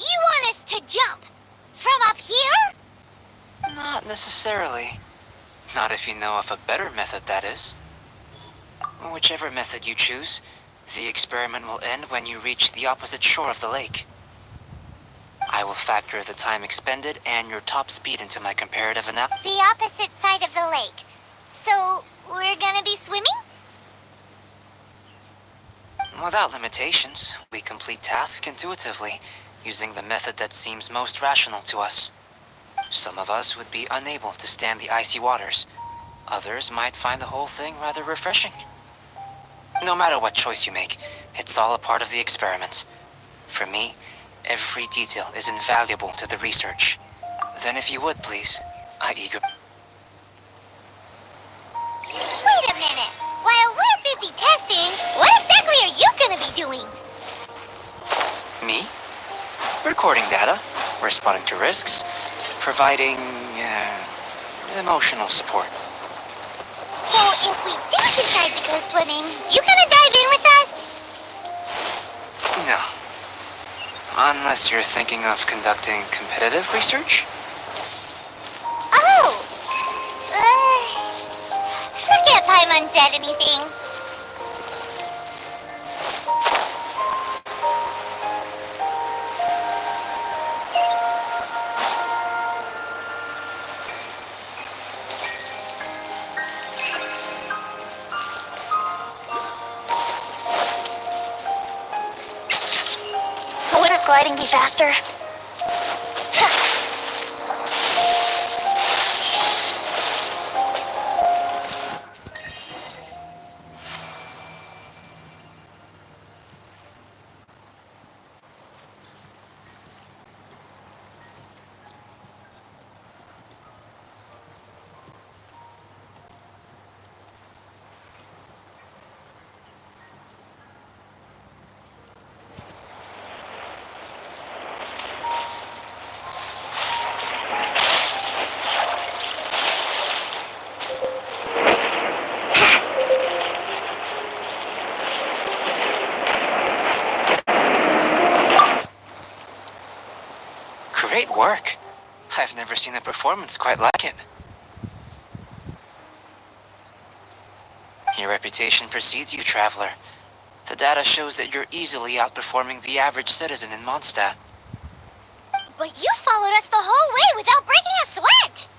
You want us to jump? From up here? Not necessarily. Not if you know of a better method, that is. Whichever method you choose, the experiment will end when you reach the opposite shore of the lake. I will factor the time expended and your top speed into my comparative analysis. The opposite side of the lake. So, we're gonna be swimming? Without limitations, we complete tasks intuitively, using the method that seems most rational to us. Some of us would be unable to stand the icy waters. Others might find the whole thing rather refreshing. No matter what choice you make, it's all a part of the experiment. For me, every detail is invaluable to the research. Then if you would, please, I eager... Wait a minute. While we're busy testing, what exactly are you gonna be doing? Me? Recording data, responding to risks, providing, emotional support. So if we do decide to go swimming, you gonna dive in with us? No. Unless you're thinking of conducting competitive research? Oh! Forget Paimon said anything. Wouldn't gliding be faster? Great work. I've never seen a performance quite like it. Your reputation precedes you, traveler. The data shows that you're easily outperforming the average citizen in Mondstadt. But you followed us the whole way without breaking a sweat!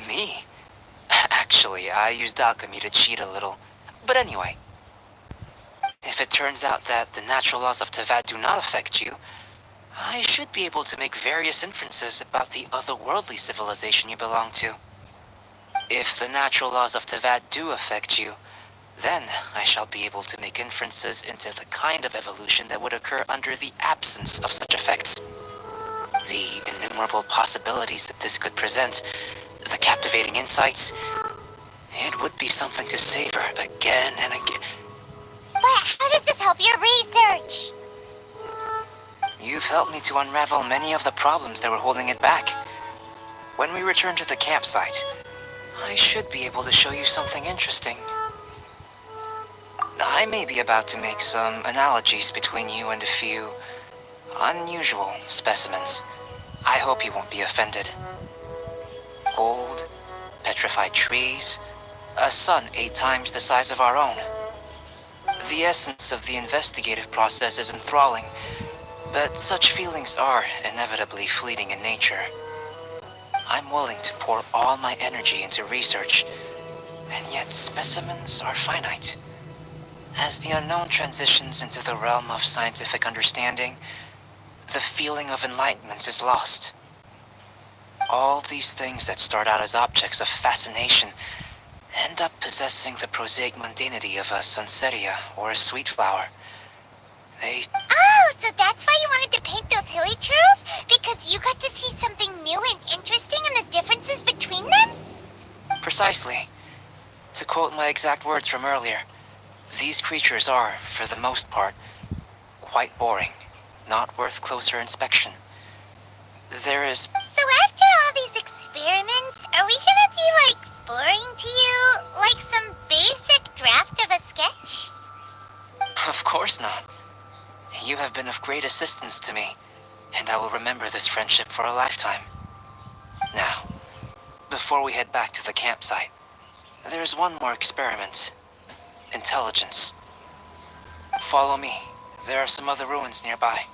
Me? Actually, I used alchemy to cheat a little. But anyway, if it turns out that the natural laws of Tevat do not affect you, I should be able to make various inferences about the otherworldly civilization you belong to. If the natural laws of Tevat do affect you, then I shall be able to make inferences into the kind of evolution that would occur under the absence of such effects. The innumerable possibilities that this could present, the captivating insights, it would be something to savor again and again. But how does this help your research? You've helped me to unravel many of the problems that were holding it back. When we return to the campsite, I should be able to show you something interesting. I may be about to make some analogies between you and a few unusual specimens. I hope you won't be offended. Gold, petrified trees, a sun 8 times the size of our own. The essence of the investigative process is enthralling, but such feelings are inevitably fleeting in nature. I'm willing to pour all my energy into research, and yet specimens are finite. As the unknown transitions into the realm of scientific understanding, the feeling of enlightenment is lost. All these things that start out as objects of fascination end up possessing the prosaic mundanity of a sunsetia or a sweet flower. They... Oh, so that's why you wanted to paint those hilly churls? Because you got to see something new and interesting in the differences between them? Precisely. To quote my exact words from earlier, these creatures are, for the most part, quite boring, not worth closer inspection. There is... So after all these experiments, are we gonna be, like, boring to you? Like some basic draft of a sketch? Of course not. You have been of great assistance to me, and I will remember this friendship for a lifetime. Now, before we head back to the campsite, there's one more experiment. Intelligence. Follow me. There are some other ruins nearby.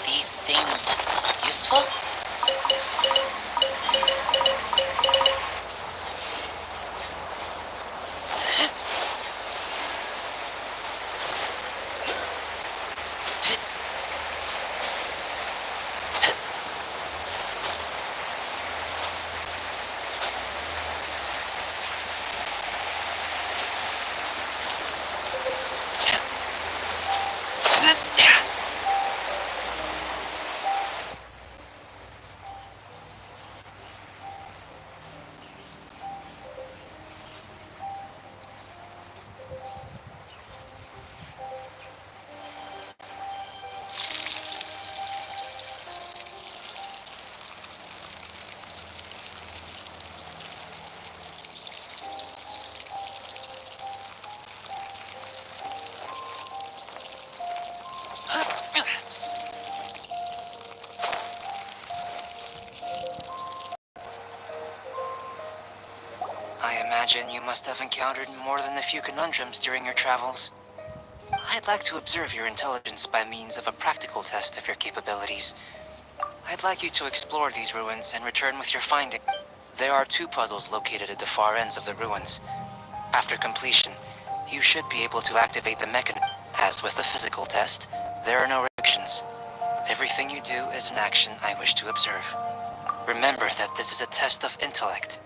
These things useful? I imagine you must have encountered more than a few conundrums during your travels. I'd like to observe your intelligence by means of a practical test of your capabilities. I'd like you to explore these ruins and return with your findings. There are 2 puzzles located at the far ends of the ruins. After completion, you should be able to activate the mechanism. As with the physical test, there are no restrictions. Everything you do is an action I wish to observe. Remember that this is a test of intellect.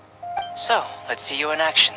So, let's see you in action.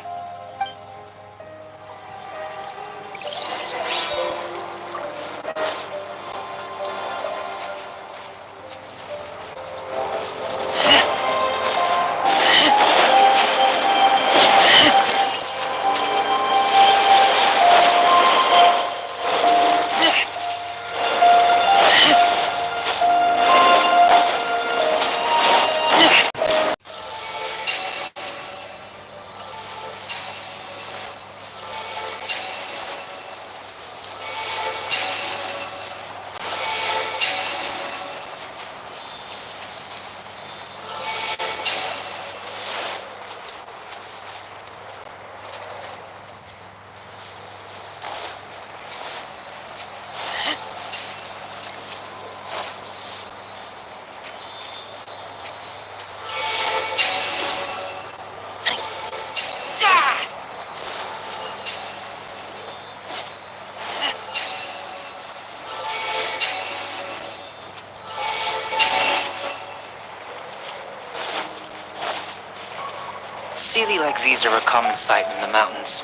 Sealy like these are a common sight in the mountains.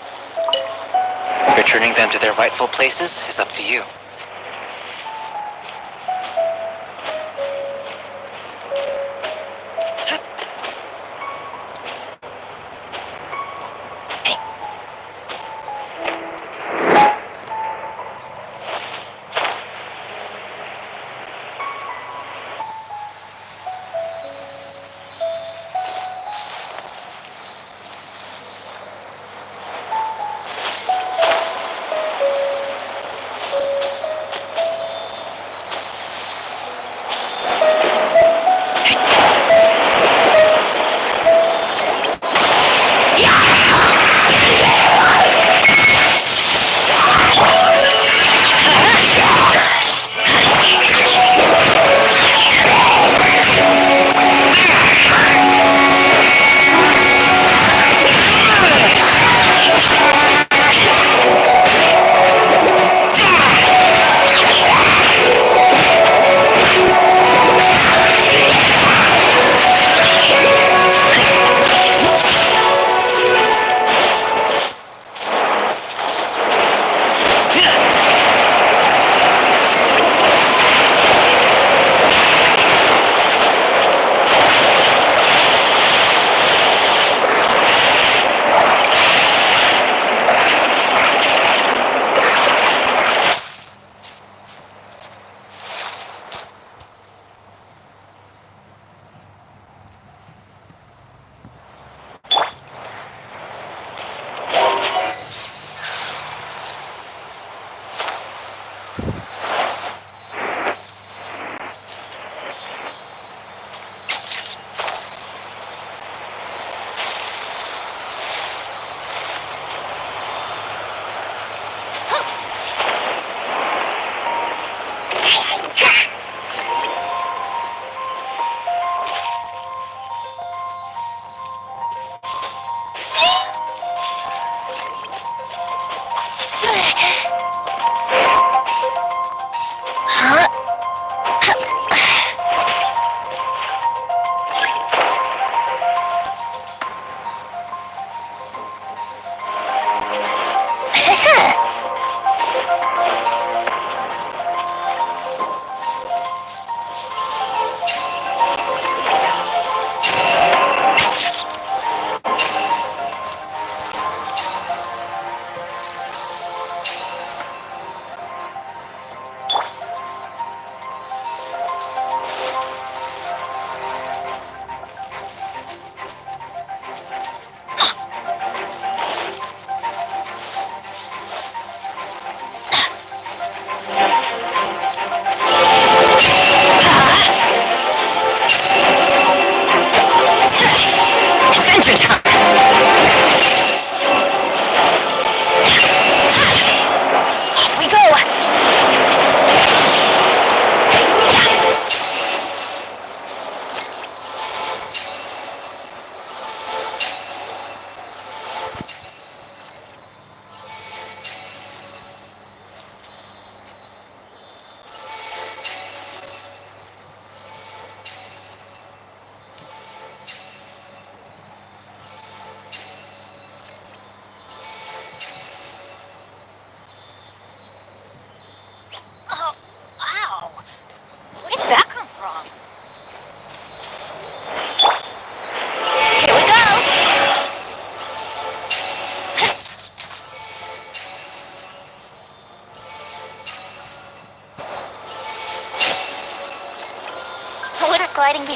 Returning them to their rightful places is up to you.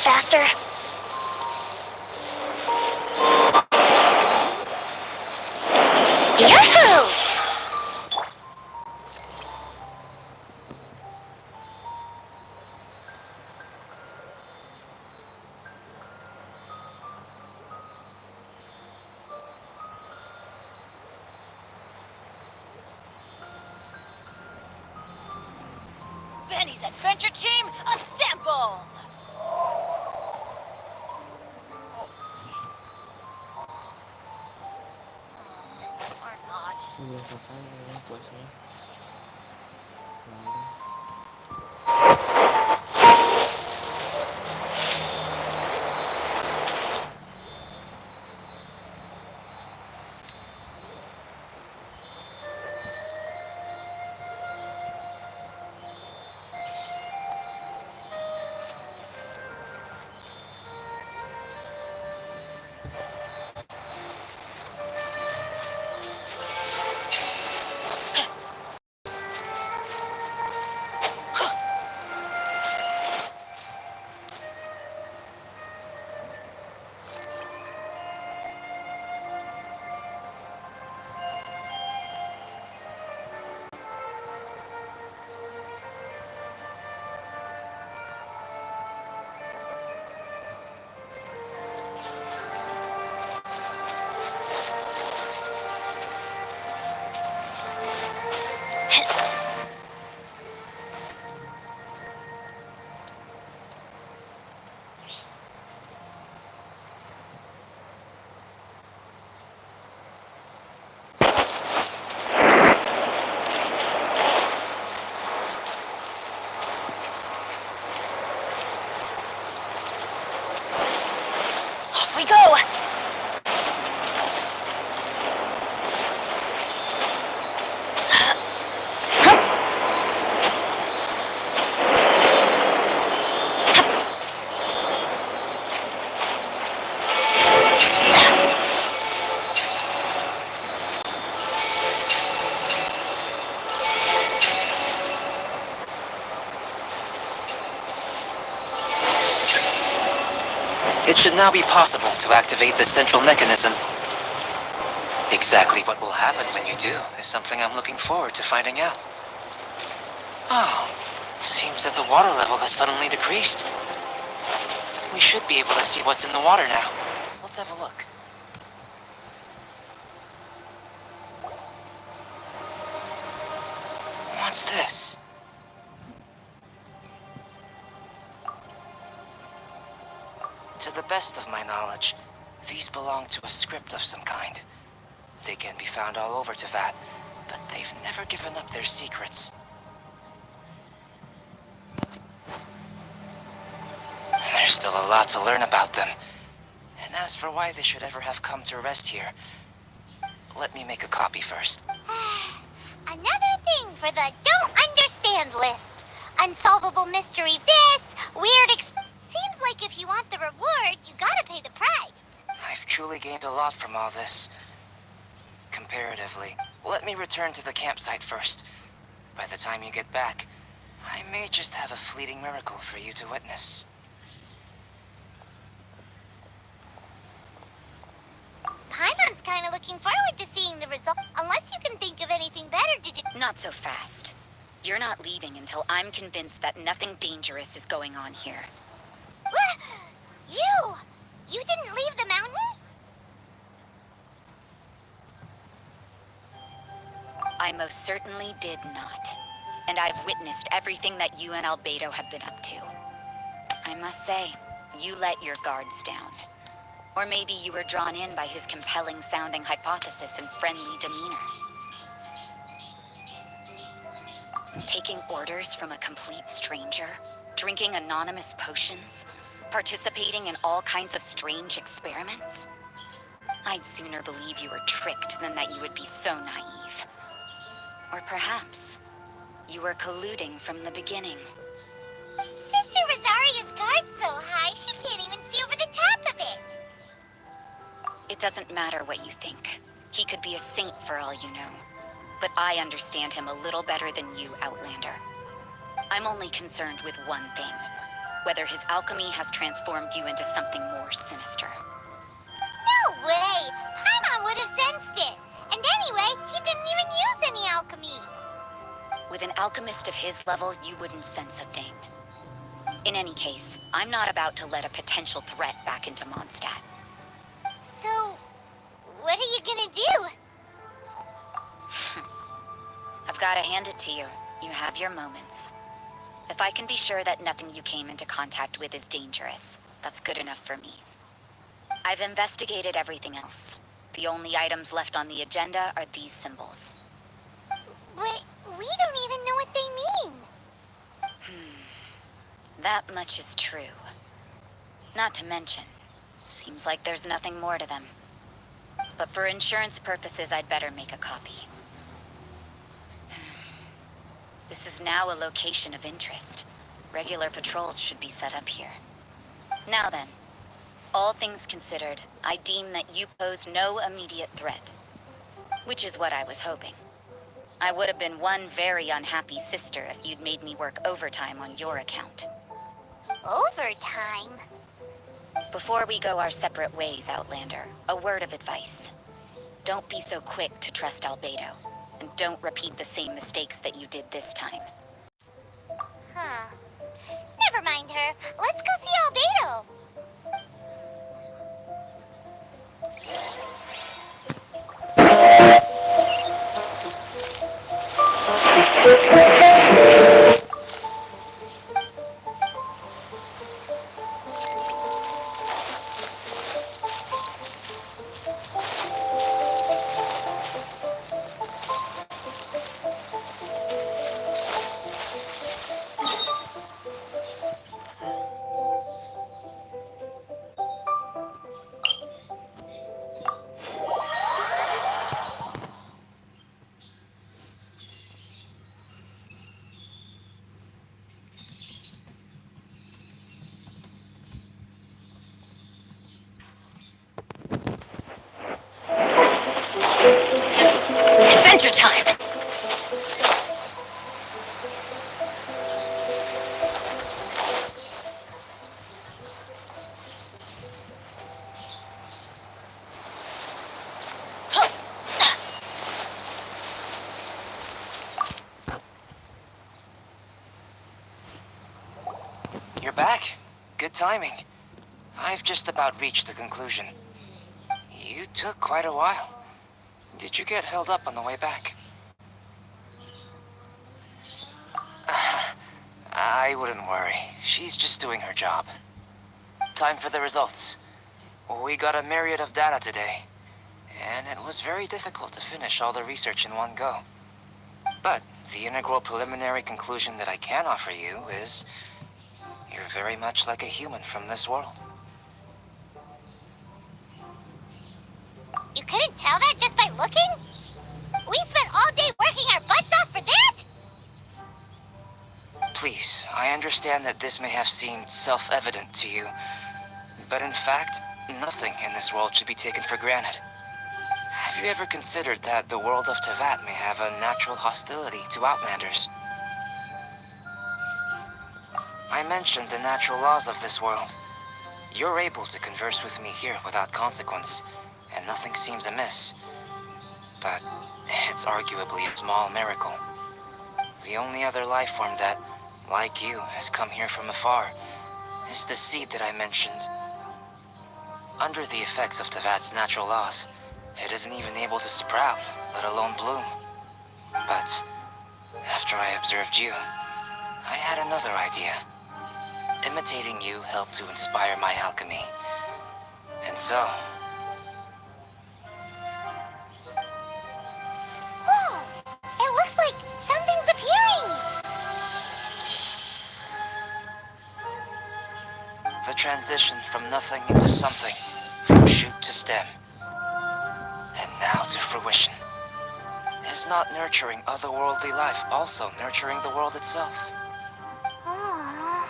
faster. Yahoo! Benny's Adventure Team, assemble! Or not. Sudah selesai ya questnya. Nah, Off we go! It should now be possible to activate the central mechanism. Exactly what will happen when you do is something I'm looking forward to finding out. Oh, seems that the water level has suddenly decreased. We should be able to see what's in the water now. Let's have a look. What's this? To the best of my knowledge, these belong to a script of some kind. They can be found all over Teyvat, but they've never given up their secrets. There's still a lot to learn about them. And as for why they should ever have come to rest here, let me make a copy first. Another thing for the don't understand list. Unsolvable mystery this, seems like if you want the reward, you gotta pay the price. I've truly gained a lot from all this. Comparatively. Let me return to the campsite first. By the time you get back, I may just have a fleeting miracle for you to witness. Paimon's kinda looking forward to seeing the result, unless you can think of anything better to do. Not so fast. You're not leaving until I'm convinced that nothing dangerous is going on here. You didn't leave the mountain? I most certainly did not. And I've witnessed everything that you and Albedo have been up to. I must say, you let your guards down. Or maybe you were drawn in by his compelling-sounding hypothesis and friendly demeanor. Taking orders from a complete stranger, drinking anonymous potions, participating in all kinds of strange experiments. I'd sooner believe you were tricked than that you would be so naive. Or perhaps you were colluding from the beginning. Sister Rosaria's guard's so high she can't even see over the top of it. It doesn't matter what you think. He could be a saint for all you know. But I understand him a little better than you, Outlander. I'm only concerned with one thing. whether his alchemy has transformed you into something more sinister. No way! Paimon would have sensed it! And anyway, he didn't even use any alchemy! With an alchemist of his level, you wouldn't sense a thing. In any case, I'm not about to let a potential threat back into Mondstadt. So, what are you gonna do? I've gotta hand it to you. You have your moments. If I can be sure that nothing you came into contact with is dangerous, that's good enough for me. I've investigated everything else. The only items left on the agenda are these symbols. But we don't even know what they mean. That much is true. Not to mention, seems like there's nothing more to them. But for insurance purposes, I'd better make a copy. This is now a location of interest. Regular patrols should be set up here. Now then, all things considered, I deem that you pose no immediate threat. Which is what I was hoping. I would have been one very unhappy sister if you'd made me work overtime on your account. Overtime? Before we go our separate ways, Outlander, a word of advice. Don't be so quick to trust Albedo, and don't repeat the same mistakes that you did this time. Huh. Never mind her. Let's go see Albedo. Adventure time! You're back. Good timing. I've just about reached the conclusion. You took quite a while. Did you get held up on the way back? I wouldn't worry. She's just doing her job. Time for the results. We got a myriad of data today, and it was very difficult to finish all the research in one go. But the integral preliminary conclusion that I can offer you is you're very much like a human from this world. You couldn't tell that just by looking? We spent all day working our butts off for that? Please, I understand that this may have seemed self-evident to you, but in fact, nothing in this world should be taken for granted. Have you ever considered that the world of Teyvat may have a natural hostility to Outlanders? I mentioned the natural laws of this world. You're able to converse with me here without consequence, and nothing seems amiss. But it's arguably a small miracle. The only other life form that, like you, has come here from afar is the seed that I mentioned. Under the effects of Teyvat's natural laws, it isn't even able to sprout, let alone bloom. But after I observed you, I had another idea. Imitating you helped to inspire my alchemy. And so, Whoa! It looks like something's appearing! the transition from nothing into something, from shoot to stem, and now to fruition, is not nurturing otherworldly life also nurturing the world itself? Aww.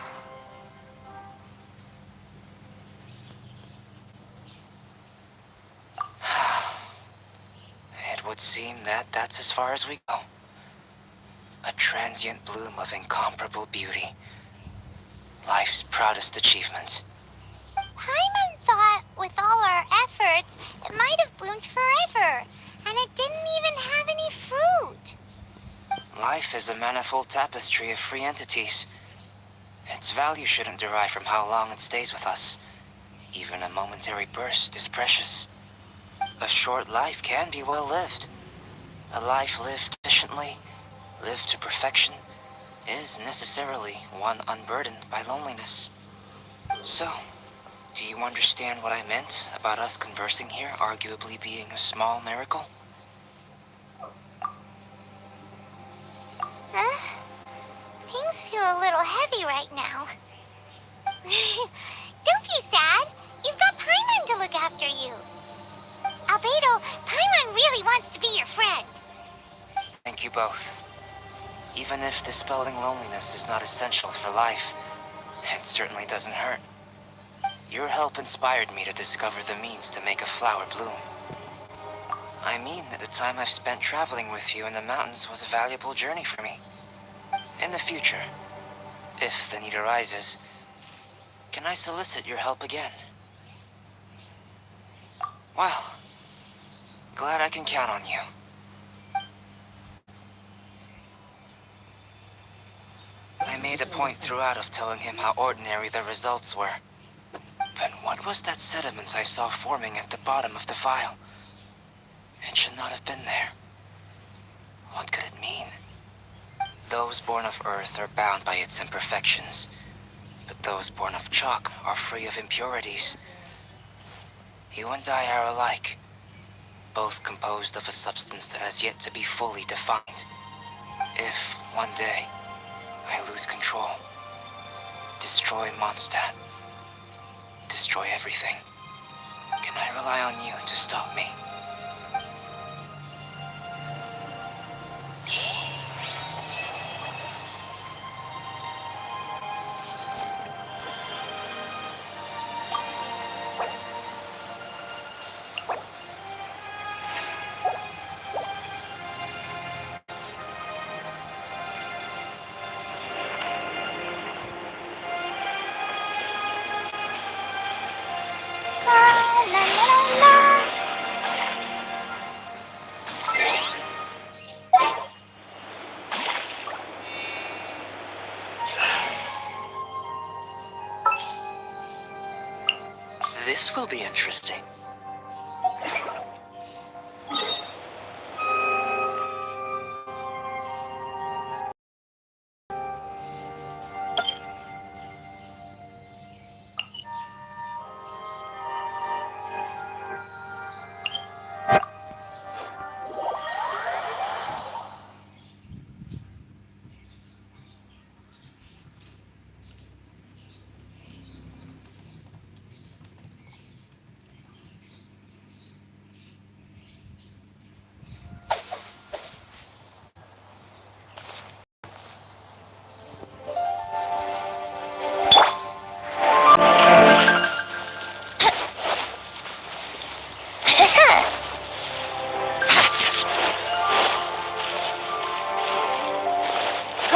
It would seem that that's as far as we go. A transient bloom of incomparable beauty. life's proudest achievement. Paimon thought with all our efforts, it might have bloomed forever, and it didn't even have any fruit. Life is a manifold tapestry of free entities. Its value shouldn't derive from how long it stays with us. Even a momentary burst is precious. A short life can be well lived. A life lived efficiently, lived to perfection, is necessarily one unburdened by loneliness. So, do you understand what I meant about us conversing here arguably being a small miracle? Huh? Things feel a little heavy right now. Don't be sad. You've got Paimon to look after you. Albedo, Paimon really wants to be your friend. Thank you both. Even if dispelling loneliness is not essential for life, it certainly doesn't hurt. Your help inspired me to discover the means to make a flower bloom. I mean that the time I've spent traveling with you in the mountains was a valuable journey for me. In the future, if the need arises, can I solicit your help again? Well, glad I can count on you. I made a point throughout of telling him how ordinary the results were. But what was that sediment I saw forming at the bottom of the vial? It should not have been there. What could it mean? Those born of Earth are bound by its imperfections, but those born of chalk are free of impurities. You and I are alike, both composed of a substance that has yet to be fully defined. If, one day, I lose control, destroy Mondstadt, destroy everything, can I rely on you to stop me? La la la la. This will be interesting.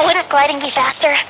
Wouldn't gliding be faster?